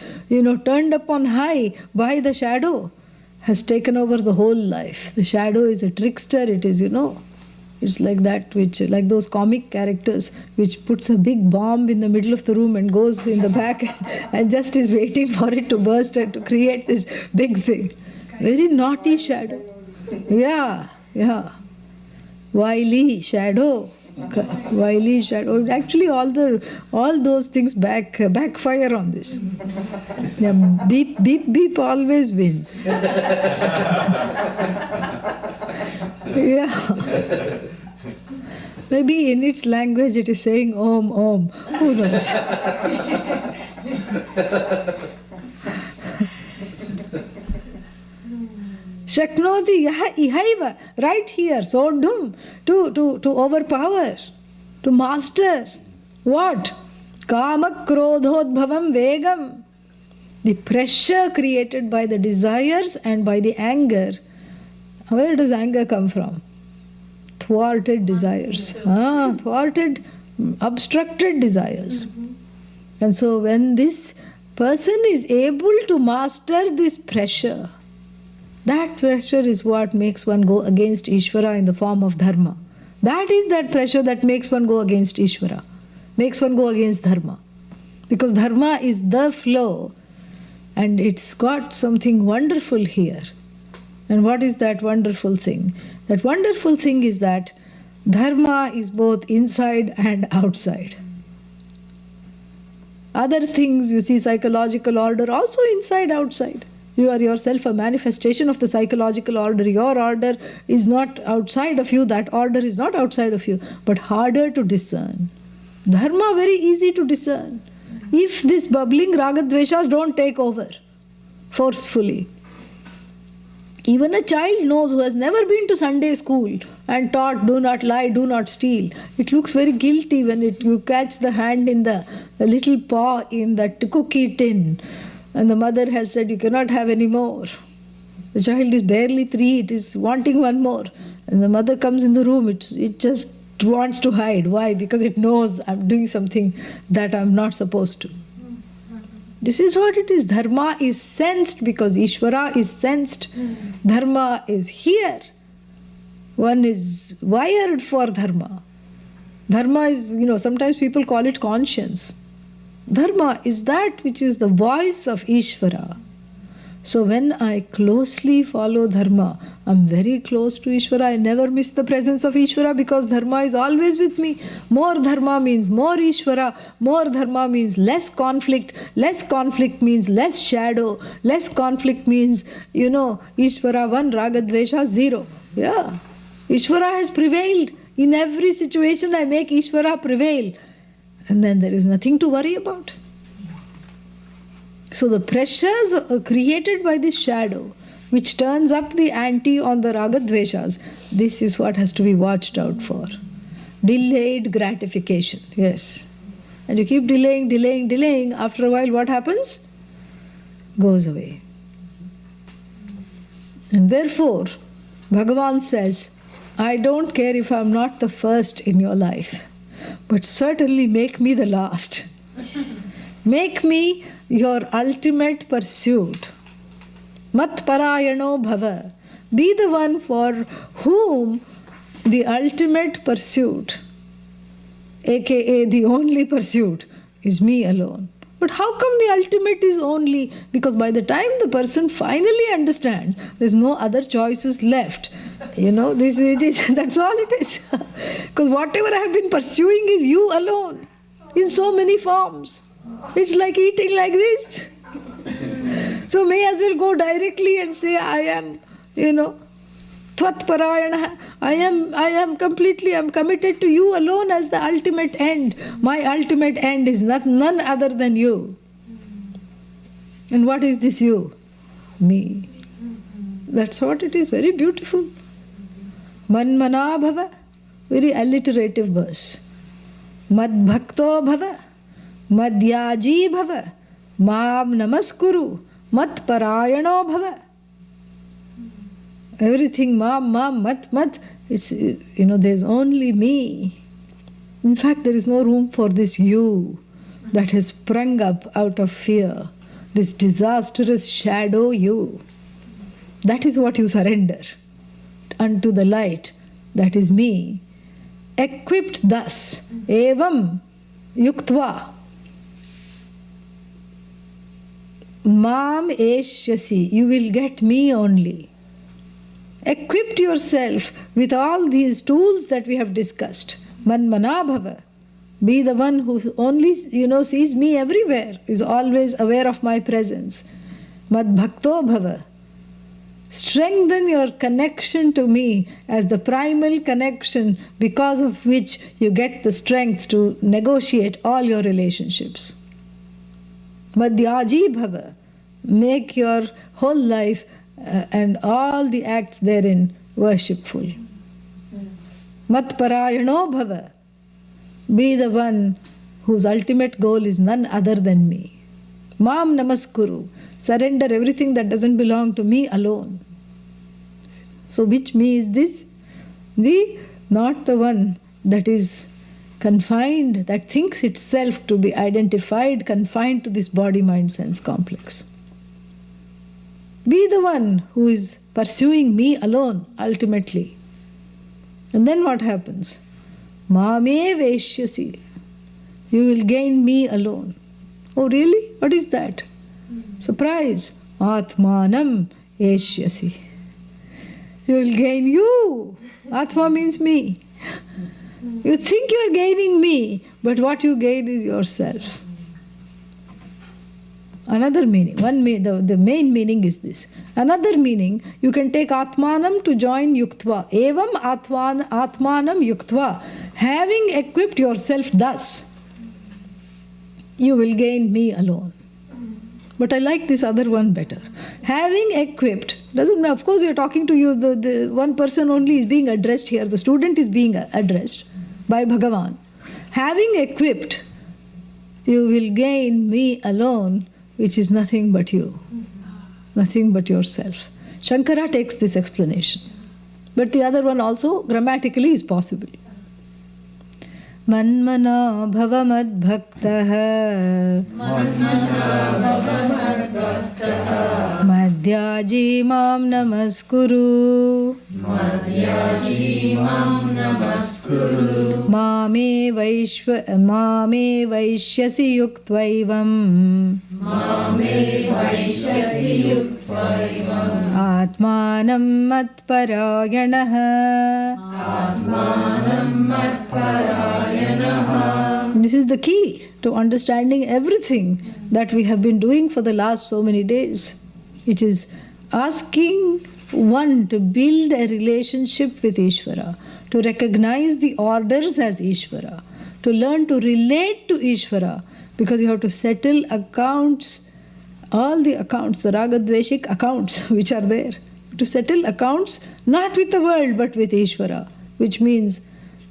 turned up on high by the shadow, has taken over the whole life. The shadow is a trickster. It is, it's like that like those comic characters which puts a big bomb in the middle of the room and goes in the back and just is waiting for it to burst and to create this big thing. Very naughty shadow. Yeah. Wily shadow. Wily shadow. Actually, all those things backfire on this. Yeah, beep always wins. Yeah. Maybe in its language it is saying om. Who knows? Shaknoti yaha ihaiva, right here, sodhum, to overpower, to master. What? Kama krodhodbhavam vegam. The pressure created by the desires and by the anger. Where does anger come from? Thwarted desires. Thwarted, obstructed desires. And so when this person is able to master this pressure, that pressure is what makes one go against Ishvara in the form of dharma. That is that pressure that makes one go against Ishvara, makes one go against dharma. Because dharma is the flow, and it's got something wonderful here. And what is that wonderful thing? That wonderful thing is that dharma is both inside and outside. Other things, you see, psychological order, also inside, outside. You are yourself a manifestation of the psychological order. Your order is not outside of you. That order is not outside of you, but harder to discern. Dharma, very easy to discern. If these bubbling ragadveshas don't take over forcefully. Even a child knows who has never been to Sunday school and taught, do not lie, do not steal. It looks very guilty when you catch the hand in the little paw in that cookie tin. And the mother has said, you cannot have any more. The child is barely 3, it is wanting one more. And the mother comes in the room, it just wants to hide. Why? Because it knows I'm doing something that I'm not supposed to. This is what it is. Dharma is sensed because Ishvara is sensed. Dharma is here. One is wired for dharma. Dharma is, sometimes people call it conscience. Dharma is that which is the voice of Ishvara. So when I closely follow Dharma, I'm very close to Ishvara. I never miss the presence of Ishvara because Dharma is always with me. More Dharma means more Ishvara. More Dharma means less conflict. Less conflict means less shadow. Less conflict means, Ishvara 1, Ragadvesha 0. Yeah. Ishvara has prevailed. In every situation I make Ishvara prevail. And then there is nothing to worry about. So the pressures created by this shadow, which turns up the ante on the ragadveshas, this is what has to be watched out for. Delayed gratification, yes. And you keep delaying, after a while what happens? Goes away. And therefore, Bhagavan says, I don't care if I'm not the first in your life, but certainly make me the last. Make me your ultimate pursuit. Mat parayano bhava. Be the one for whom the ultimate pursuit, aka the only pursuit, is me alone. But how come the ultimate is only? Because by the time the person finally understands, there's no other choices left. That's all it is. Because whatever I have been pursuing is you alone, in so many forms. It's like eating like this. So may as well go directly and say, I am, Tvat Parayana. I am committed to you alone as the ultimate end. My ultimate end is none other than you. And what is this you? Me. That's what it is. Very beautiful. Manmana bhava. Very alliterative verse. Mad bhakto bhava. Madhyaji bhava, mam namaskuru, mat parayano bhava. Everything mam, mat, it's, there's only me. In fact, there is no room for this you that has sprung up out of fear, this disastrous shadow you. That is what you surrender unto the light, that is me. Equipped thus, evam yuktva. Mam eshyasi, you will get me only. Equip yourself with all these tools that we have discussed. Manmana bhava. Be the one who only, sees me everywhere, is always aware of my presence. Mad bhakto bhava. Strengthen your connection to me as the primal connection because of which you get the strength to negotiate all your relationships. Madhyaji bhava. Make your whole life and all the acts therein worshipful. Mat parayano bhava. Be the one whose ultimate goal is none other than me. Mam namaskuru. Surrender everything that doesn't belong to me alone. So which me is this? Not the one that is confined, that thinks itself to be identified, confined to this body, mind, sense complex. Be the one who is pursuing me alone, ultimately. And then what happens? Mame veshyasi. You will gain me alone. Oh really? What is that? Surprise. Atmanam eshyasi. You will gain you. Atma means me. You think you are gaining me, but what you gain is yourself. Another meaning, the main meaning is this. Another meaning, you can take Atmanam to join Yuktva. Evam Atmanam Yuktva. Having equipped yourself thus, you will gain me alone. But I like this other one better. Having equipped, doesn't matter, of course you're talking to you, the one person only is being addressed here, the student is being addressed by Bhagavan. Having equipped, you will gain me alone, which is nothing but you, nothing but yourself. Shankara takes this explanation. But the other one also grammatically is possible. मन्मना भव मद्भक्तः मद्याजी मां नमस्कुरु मामे वैश्यसि युक्त्वैवम् आत्मानं मत्परायणः This is the key to understanding everything that we have been doing for the last so many days. It is asking one to build a relationship with Ishvara, to recognize the orders as Ishvara, to learn to relate to Ishvara, because you have to settle accounts, all the accounts, the ragadveshik accounts which are there. To settle accounts not with the world but with Ishvara, which means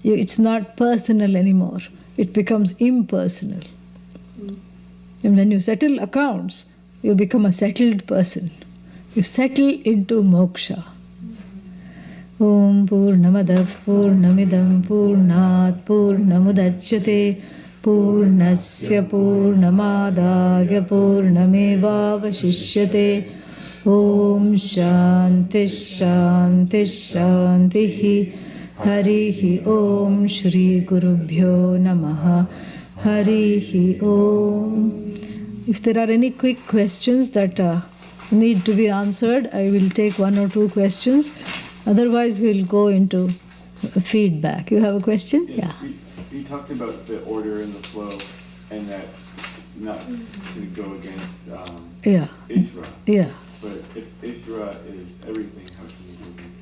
it's not personal anymore. It becomes impersonal. And when you settle accounts, you become a settled person. You settle into moksha. Om Purnamadav Purnamidam Purnat Purnamudachyate Purnasya Purnamadaya Purnamevavashishyate Om Shanti Shanti Shantihi Harihi Om Shri Gurubhyo Namaha Harihi Om. If there are any quick questions that need to be answered, I will take one or two questions. Otherwise, we'll go into feedback. You have a question? Yes, Yeah. We talked about the order and the flow, and that not to go against Ishvara. Yeah. But if Ishvara is everything, how can we go against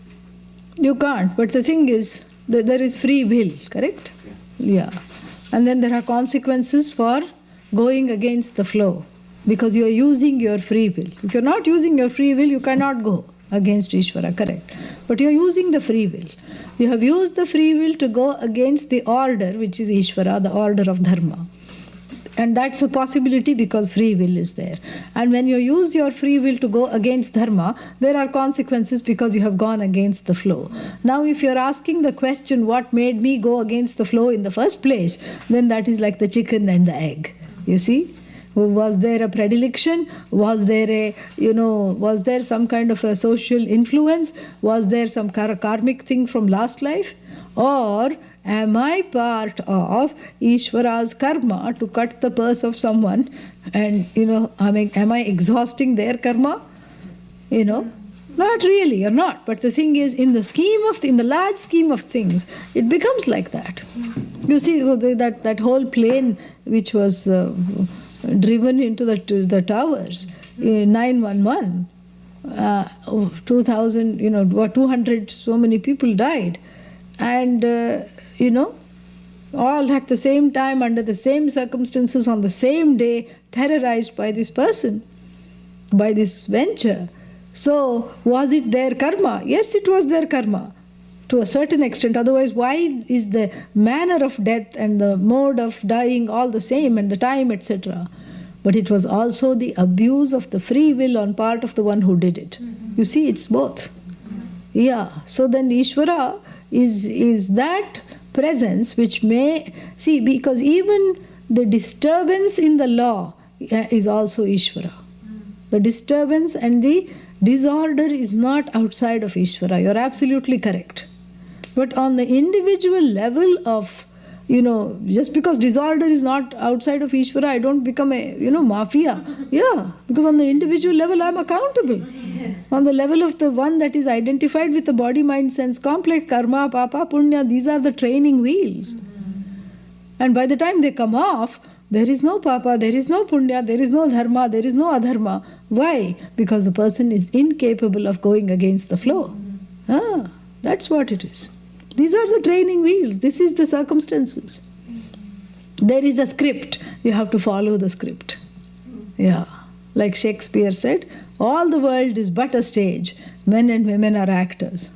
it? You can't. But the thing is, there is free will, correct? Yeah. And then there are consequences for going against the flow, because you are using your free will. If you're not using your free will, you cannot go against Ishvara, correct? But you're using the free will. You have used the free will to go against the order, which is Ishvara, the order of dharma. And that's a possibility because free will is there. And when you use your free will to go against dharma, there are consequences because you have gone against the flow. Now, if you're asking the question, what made me go against the flow in the first place, then that is like the chicken and the egg. You see? Was there a predilection? Was there was there some kind of a social influence? Was there some karmic thing from last life? Or am I part of Ishvara's karma to cut the purse of someone? And, am I exhausting their karma? Not really, you're not. But the thing is, in the large scheme of things, it becomes like that. You see, that whole plane which was driven into the towers, 911, 2,000, 200, so many people died. And, all at the same time, under the same circumstances, on the same day, terrorized by this person, by this venture. So, was it their karma? Yes, it was their karma, to a certain extent. Otherwise, why is the manner of death and the mode of dying all the same, and the time, etc.? But it was also the abuse of the free will on part of the one who did it. You see, it's both. Yeah. So then Ishvara is that presence which may... See, because even the disturbance in the law is also Ishvara. The disturbance and the disorder is not outside of Ishvara. You're absolutely correct. But on the individual level of, just because disorder is not outside of Ishvara, I don't become a, mafia. Yeah, because on the individual level, I'm accountable. On the level of the one that is identified with the body, mind, sense complex, karma, papa, punya, these are the training wheels. And by the time they come off, there is no papa, there is no punya, there is no dharma, there is no adharma. Why? Because the person is incapable of going against the flow. That's what it is. These are the training wheels. This is the circumstances. There is a script. You have to follow the script. Yeah. Like Shakespeare said, all the world is but a stage. Men and women are actors.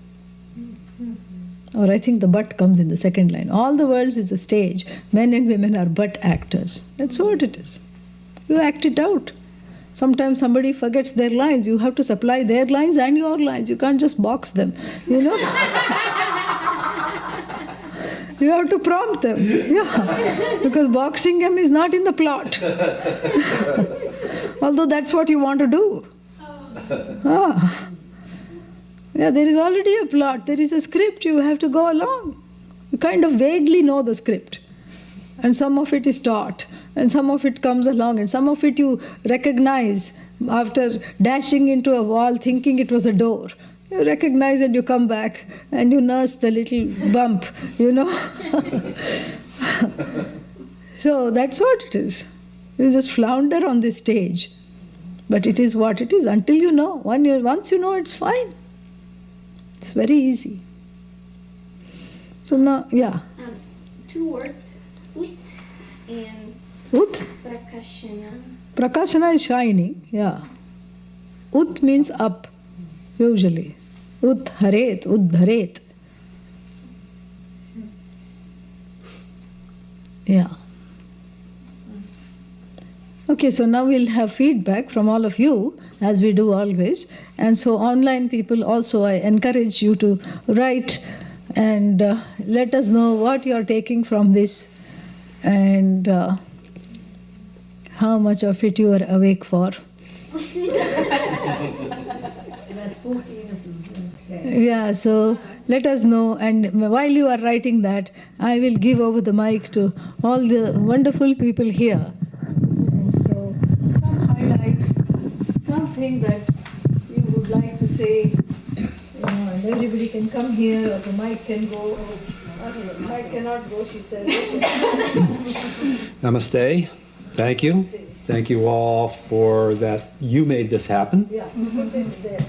Or I think the but comes in the second line. All the world is a stage. Men and women are but actors. That's what it is. You act it out. Sometimes somebody forgets their lines. You have to supply their lines and your lines. You can't just box them, You have to prompt them. Yeah. Because boxing them is not in the plot. Although that's what you want to do. Ah. Yeah, there is already a plot. There is a script. You have to go along. You kind of vaguely know the script. And some of it is taught. And some of it comes along. And some of it you recognize after dashing into a wall thinking it was a door. You recognize and you come back and you nurse the little bump, you know. So that's what it is. You just flounder on this stage. But it is what it is until you know. Once you know, it's fine. It's very easy. So now, yeah. 2 words, ut and Ut? prakashana. Prakashana is shining, yeah. Ut means up, usually. Ut haret, dharet. Yeah. Okay, so now we'll have feedback from all of you, as we do always. And so online people also, I encourage you to write and let us know what you're taking from this and how much of it you are awake for. Yeah, so let us know, and while you are writing that, I will give over the mic to all the wonderful people here. And so, some highlight, something that you would like to say, and everybody can come here, or the mic can go. The mic cannot go, she says. Namaste. Thank you. Thank you all for that. You made this happen. Yeah, put it there.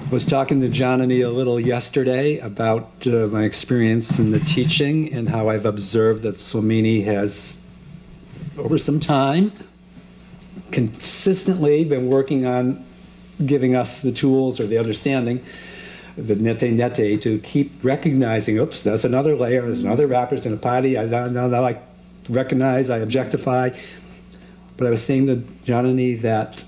I was talking to Janani a little yesterday about my experience in the teaching and how I've observed that Swamini has, over some time, consistently been working on giving us the tools or the understanding, the nete to keep recognizing, oops, that's another layer, there's another wrapper, there's a party, I like recognize, I objectify. But I was saying to Janani that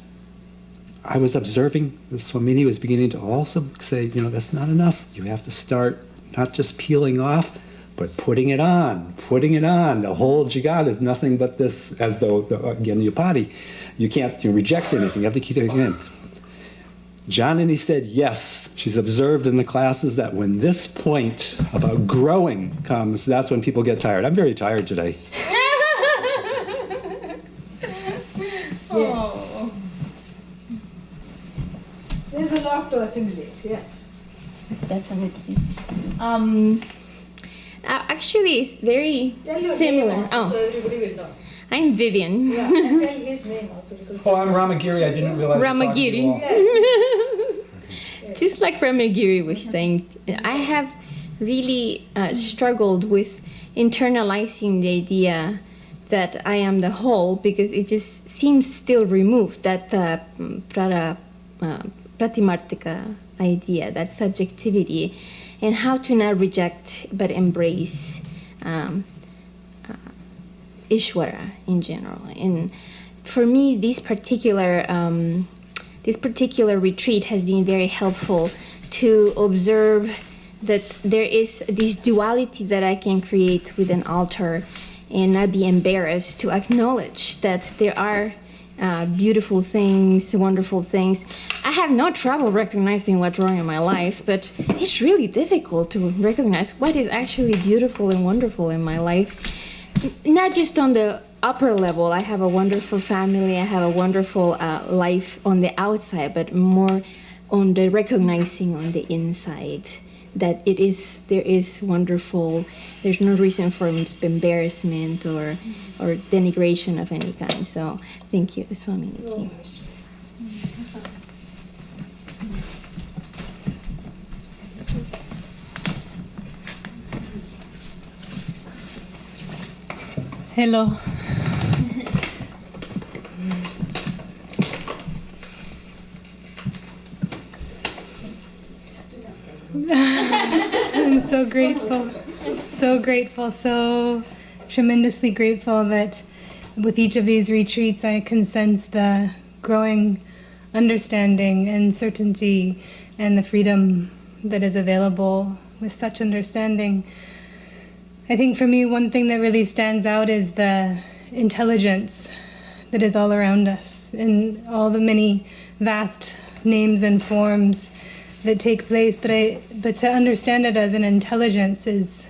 I was observing the Swamini was beginning to also say, that's not enough. You have to start not just peeling off, but putting it on. The whole jigad is nothing but this, as though, again, your body. You can't reject anything. You have to keep it in. Janani said yes. She's observed in the classes that when this point about growing comes, that's when people get tired. I'm very tired today. Yes. There's a lot to assimilate, yes. Definitely. Actually, it's very Tell your similar. name also, so everybody will know. I'm Vivian. Yeah, and tell his name also. Because I'm Ramagiri. I didn't realize. Ramagiri. Just like Ramagiri was saying, I have really struggled with internalizing the idea that I am the whole, because it just seems still removed, that pratimartika idea, that subjectivity, and how to not reject but embrace Ishvara in general. And for me, this particular retreat has been very helpful to observe that there is this duality that I can create with an altar and not be embarrassed to acknowledge that there are beautiful things, wonderful things. I have no trouble recognizing what's wrong in my life, but it's really difficult to recognize what is actually beautiful and wonderful in my life. Not just on the upper level, I have a wonderful family, I have a wonderful life on the outside, but more on the recognizing on the inside that there is wonderful. There's no reason for embarrassment or denigration of any kind. So thank you, Swamini. Hello. I'm so grateful, so tremendously grateful that with each of these retreats I can sense the growing understanding and certainty and the freedom that is available with such understanding. I think for me, one thing that really stands out is the intelligence that is all around us in all the many vast names and forms that take place. But to understand it as an intelligence is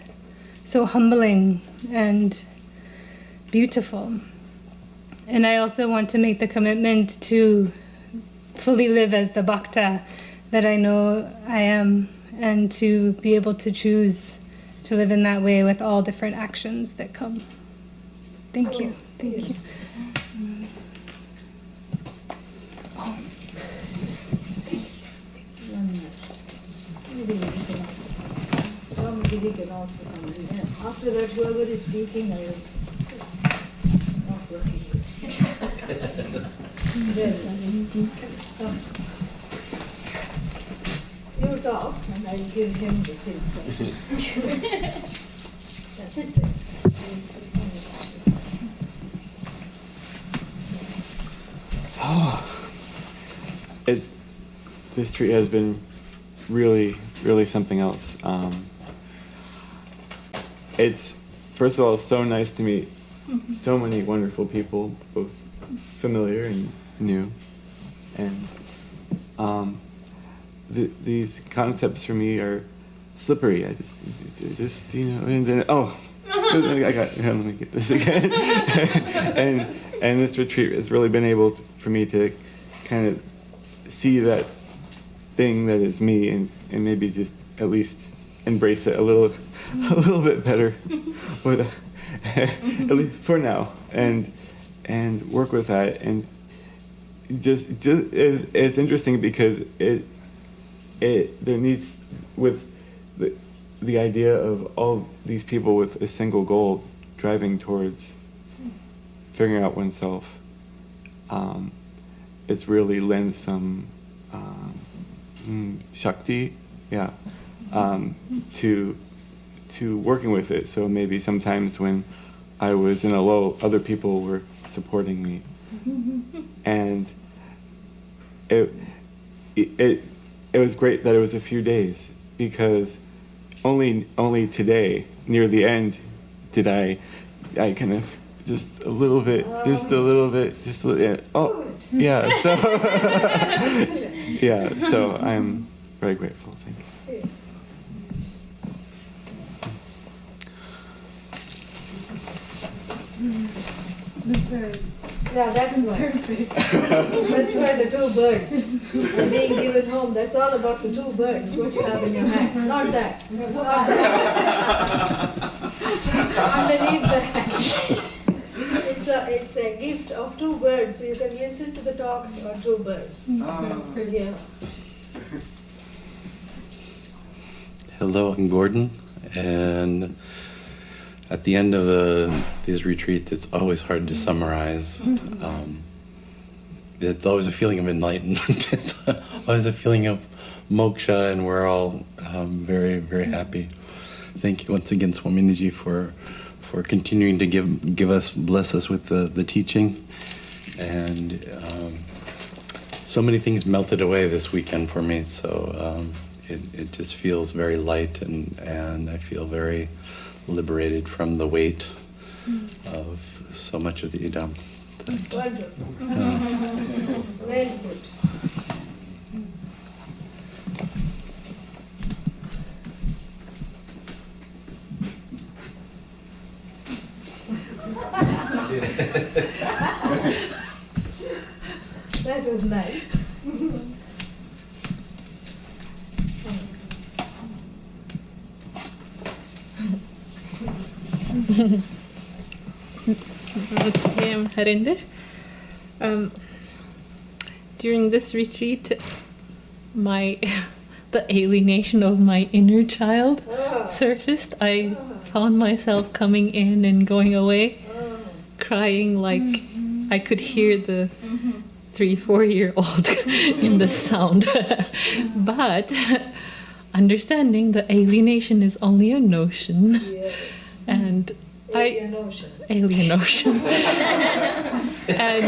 so humbling and beautiful. And I also want to make the commitment to fully live as the bhakta that I know I am, and to be able to choose to live in that way with all different actions that come. Thank you. Thank you. Swamini can also come in. After that, whoever is speaking, I will not working with. Come. You talk, and I will give him the thing first. That's it. This tree has been really, really something else. It's, first of all, so nice to meet so many wonderful people, both familiar and new. And these concepts for me are slippery. I just and then, let me get this again. and this retreat has really been able for me to kind of see that thing that is me, and maybe just at least embrace it a little bit better, at least for now, and work with that. And just it's interesting because there needs, with the idea of all these people with a single goal driving towards figuring out oneself, it's really lends some shakti, to working with it. So maybe sometimes when I was in a low, other people were supporting me, and it was great that it was a few days, because only today, near the end, did I kind of just a little bit, so I'm very grateful. Thank you. Yeah, that's why. That's why the two birds are being given home. That's all about the two birds, what you have in your hand. Not that. Underneath the hat. It's a gift of two birds, so you can listen to the talks or two birds. Yeah. Hello, I'm Gordon, and at the end of these retreats, it's always hard to summarize. It's always a feeling of enlightenment. It's always a feeling of moksha, and we're all very, very happy. Thank you once again, Swamini, for continuing to bless us with the teaching. And so many things melted away this weekend for me, so it just feels very light, and I feel very liberated from the weight of so much of the idam. Wonderful. Well put. That was nice. Namaste, I'm Harinder. During this retreat, the alienation of my inner child surfaced. I found myself coming in and going away, crying like I could hear the 3-4-year-old in the sound. But understanding the alienation is only a notion. Yes. And Alien ocean. Alien ocean. And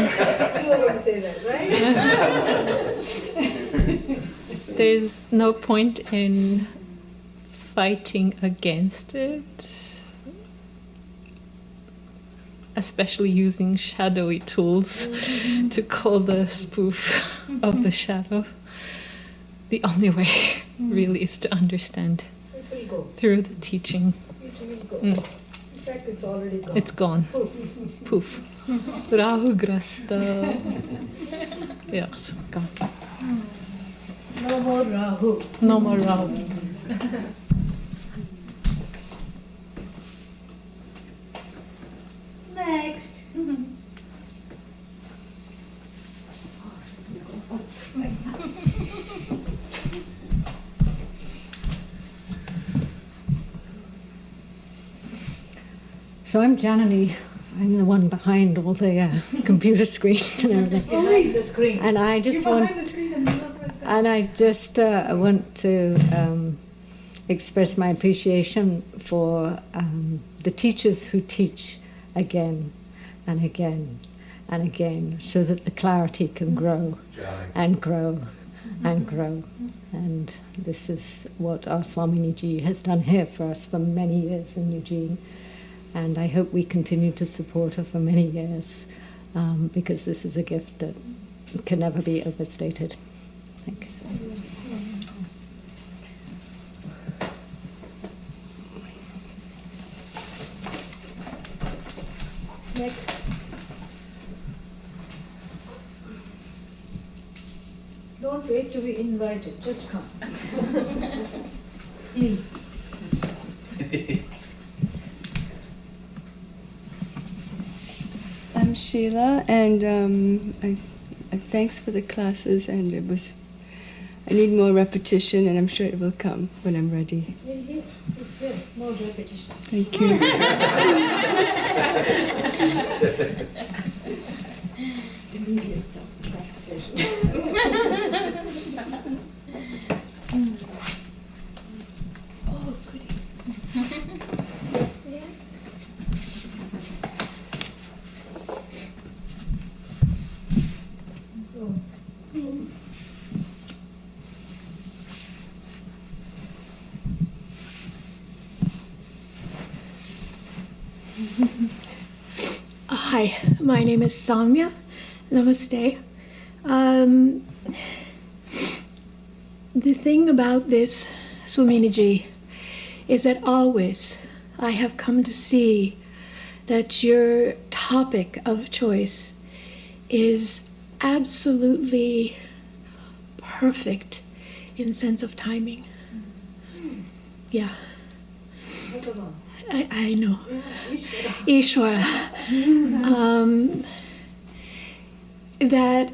You were going to say that, right? there's no point in fighting against it. especially using shadowy tools to call the spoof of the shadow. The only way really is to understand through the teaching. In fact, it's already gone. It's gone. Poof. Rahu Grasta. Yes, gone. No more Rahu. No more Rahu. Next. So I'm Janani. I'm the one behind all the computer screens and everything. Behind the screen. And I just want to express my appreciation for the teachers who teach again and again and again, so that the clarity can grow and grow and grow. And this is what our Swamini Ji has done here for us for many years in Eugene. And I hope we continue to support her for many years, because this is a gift that can never be overstated. Thank you so much. Next. Don't wait to be invited, just come. Please. I'm Sheila, and thanks for the classes, and I need more repetition, and I'm sure it will come when I'm ready. It's there, more repetition. Thank you. Immediate self-gratification. Oh, goody. Hi, my name is Samya. Namaste. The thing about this, Swamini Ji, is that always I have come to see that your topic of choice is absolutely perfect in sense of timing. Yeah. I know. Ishvara. That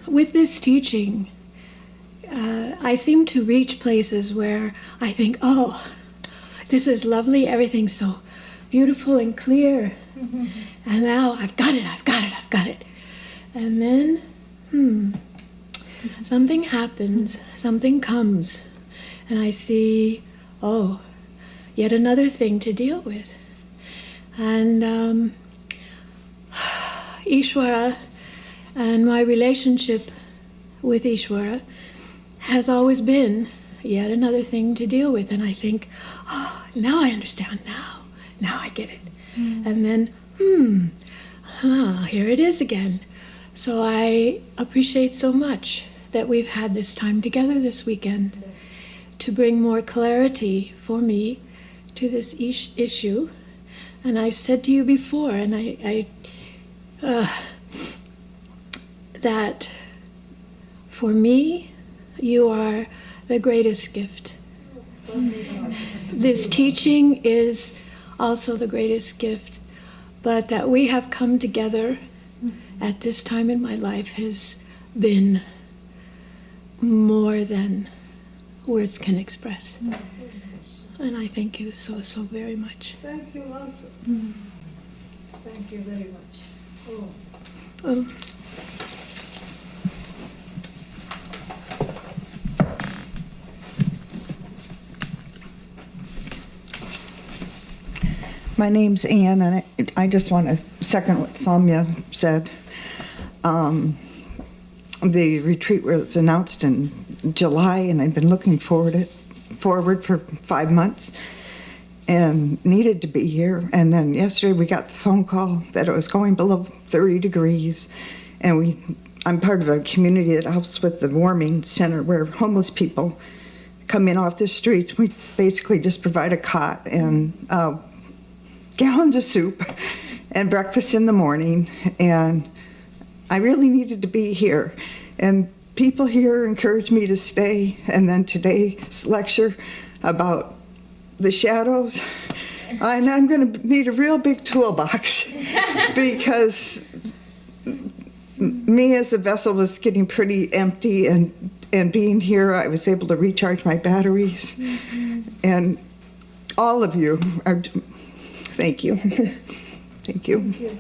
with this teaching, I seem to reach places where I think, oh, this is lovely, everything's so beautiful and clear. And now I've got it. And then, something happens, something comes, and I see, oh, yet another thing to deal with. And Ishvara and my relationship with Ishvara has always been yet another thing to deal with. And I think, oh, now I understand, now I get it. And then, here it is again. So I appreciate so much that we've had this time together this weekend to bring more clarity for me to this issue. And I've said to you before, and that for me, you are the greatest gift. This teaching is also the greatest gift, but that we have come together at this time in my life has been more than words can express. And I thank you so very much. Thank you also. Thank you very much. My name's Anne, and I just want to second what Samya said. The retreat was announced in July, and I've been looking forward for 5 months. and needed to be here. And then yesterday we got the phone call that it was going below 30 degrees. And I'm part of a community that helps with the warming center where homeless people come in off the streets. We basically just provide a cot and gallons of soup and breakfast in the morning. And I really needed to be here. And people here encouraged me to stay. And then today's lecture about the shadows, and I'm going to need a real big toolbox because me as a vessel was getting pretty empty, and being here I was able to recharge my batteries. And all of you are, thank you. Thank you. Thank you.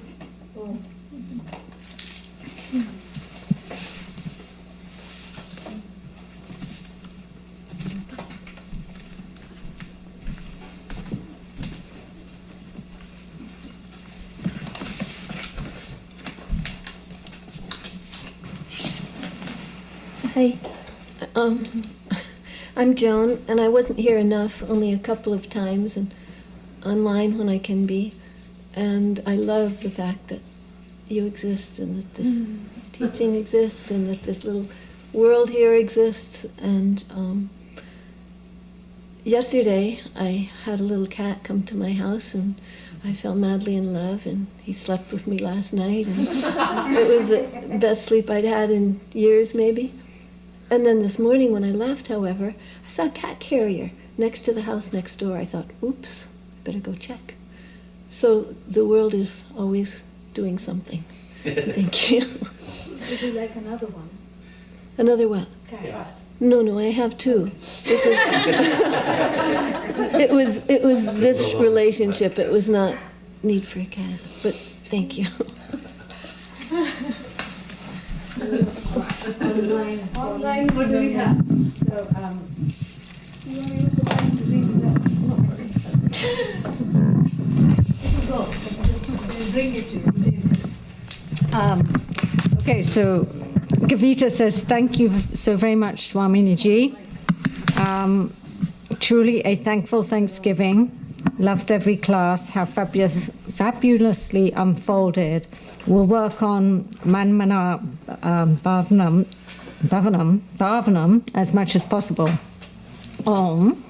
Hi, I'm Joan, and I wasn't here enough, only a couple of times, and online when I can be. And I love the fact that you exist, and that this teaching exists, and that this little world here exists. And yesterday, I had a little cat come to my house, and I fell madly in love, and he slept with me last night, and it was the best sleep I'd had in years, maybe. And then this morning when I left, however, I saw a cat carrier next to the house next door. I thought, oops, better go check. So the world is always doing something. Thank you. Would you like another one? Another what? Cat. No, I have two. It was this relationship. It was not need for a cat, but thank you. Online, what do we have? So, you want to use the time to read it out? It will go. Just bring it to you. Okay, so Gavita says, thank you so very much, Swamini Ji. Truly a thankful Thanksgiving. Loved every class, how fabulously unfolded. We'll work on Manmana Bhavanam as much as possible. Om.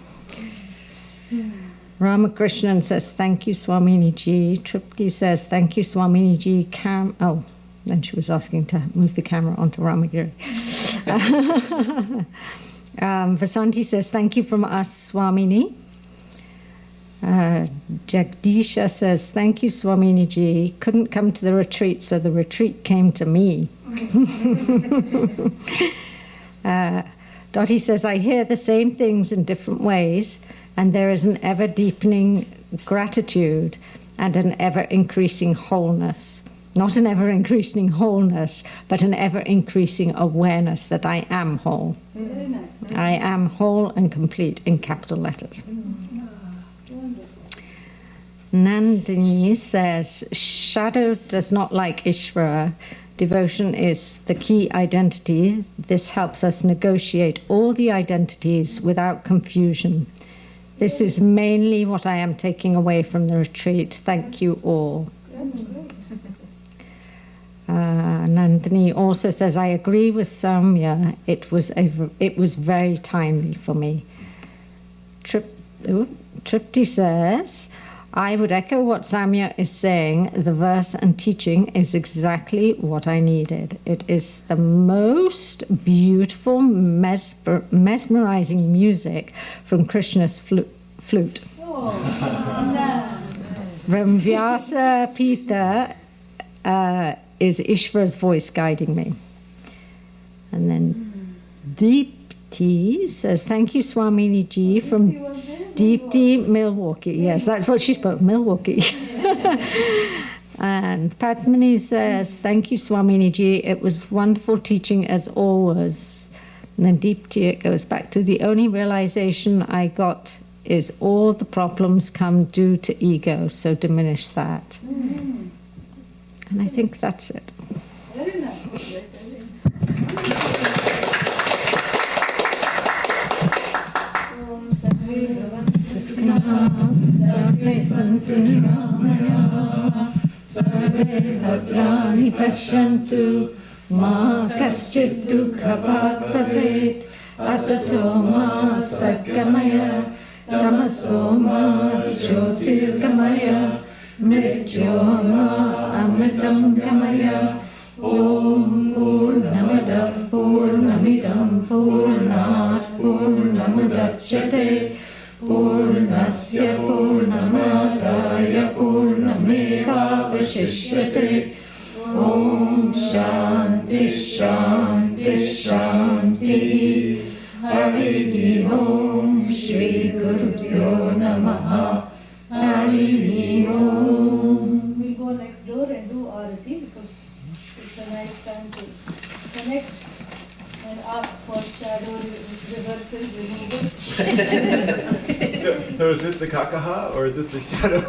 Ramakrishnan says, thank you, Swamini Ji. Tripti says, thank you, Swamini Ji. Then she was asking to move the camera onto Ramagiri. Vasanti says, thank you from us, Swamini. Jagdisha says, thank you, Swamini Ji. Couldn't come to the retreat, so the retreat came to me. Dottie says, I hear the same things in different ways, and there is an ever-deepening gratitude and an ever-increasing wholeness. Not an ever-increasing wholeness, but an ever-increasing awareness that I am whole. Very nice. I am whole and complete in capital letters. Nandini says, shadow does not like Ishvara. Devotion is the key identity. This helps us negotiate all the identities without confusion. This is mainly what I am taking away from the retreat. Thank you all. That's great. Nandini also says, I agree with Samya. It was very timely for me. Tripti says, I would echo what Samya is saying. The verse and teaching is exactly what I needed. It is the most beautiful, mesmerizing music from Krishna's flute. From Vyasa Pita is Ishvara's voice guiding me. And then Deepti says, thank you, Swamini Ji, from Deepti, Milwaukee. Yes, that's what she spoke, Milwaukee. And Padmini says, thank you, Swamini Ji. It was wonderful teaching as always. And then Deepti, it goes back to the only realization I got is all the problems come due to ego, so diminish that. And I think that's it. Very nice. Yes, सर्वे सन्तु निरामयाः सर्वे भद्राणि पश्यन्तु मा कश्चित् दुःखभाग् भवेत् असतो मा सद्गमय तमसो मा ज्योतिर्गमय मृत्योर्मा अमृतं गमय ॐ पूर्णमदः पूर्णमिदं पूर्णात् पूर्णमुदच्यते पूर्णस्य पूर्णमादाय पूर्णमेवावशिष्यते ॐ शान्ति शान्ति शान्तिः हरिः ॐ श्रीगुरुभ्यो नमः हरिः ॐ. We go next door and do Arati because it's a nice time to connect and ask for shadow reversal removal. So is this the kakaha or is this the shadow?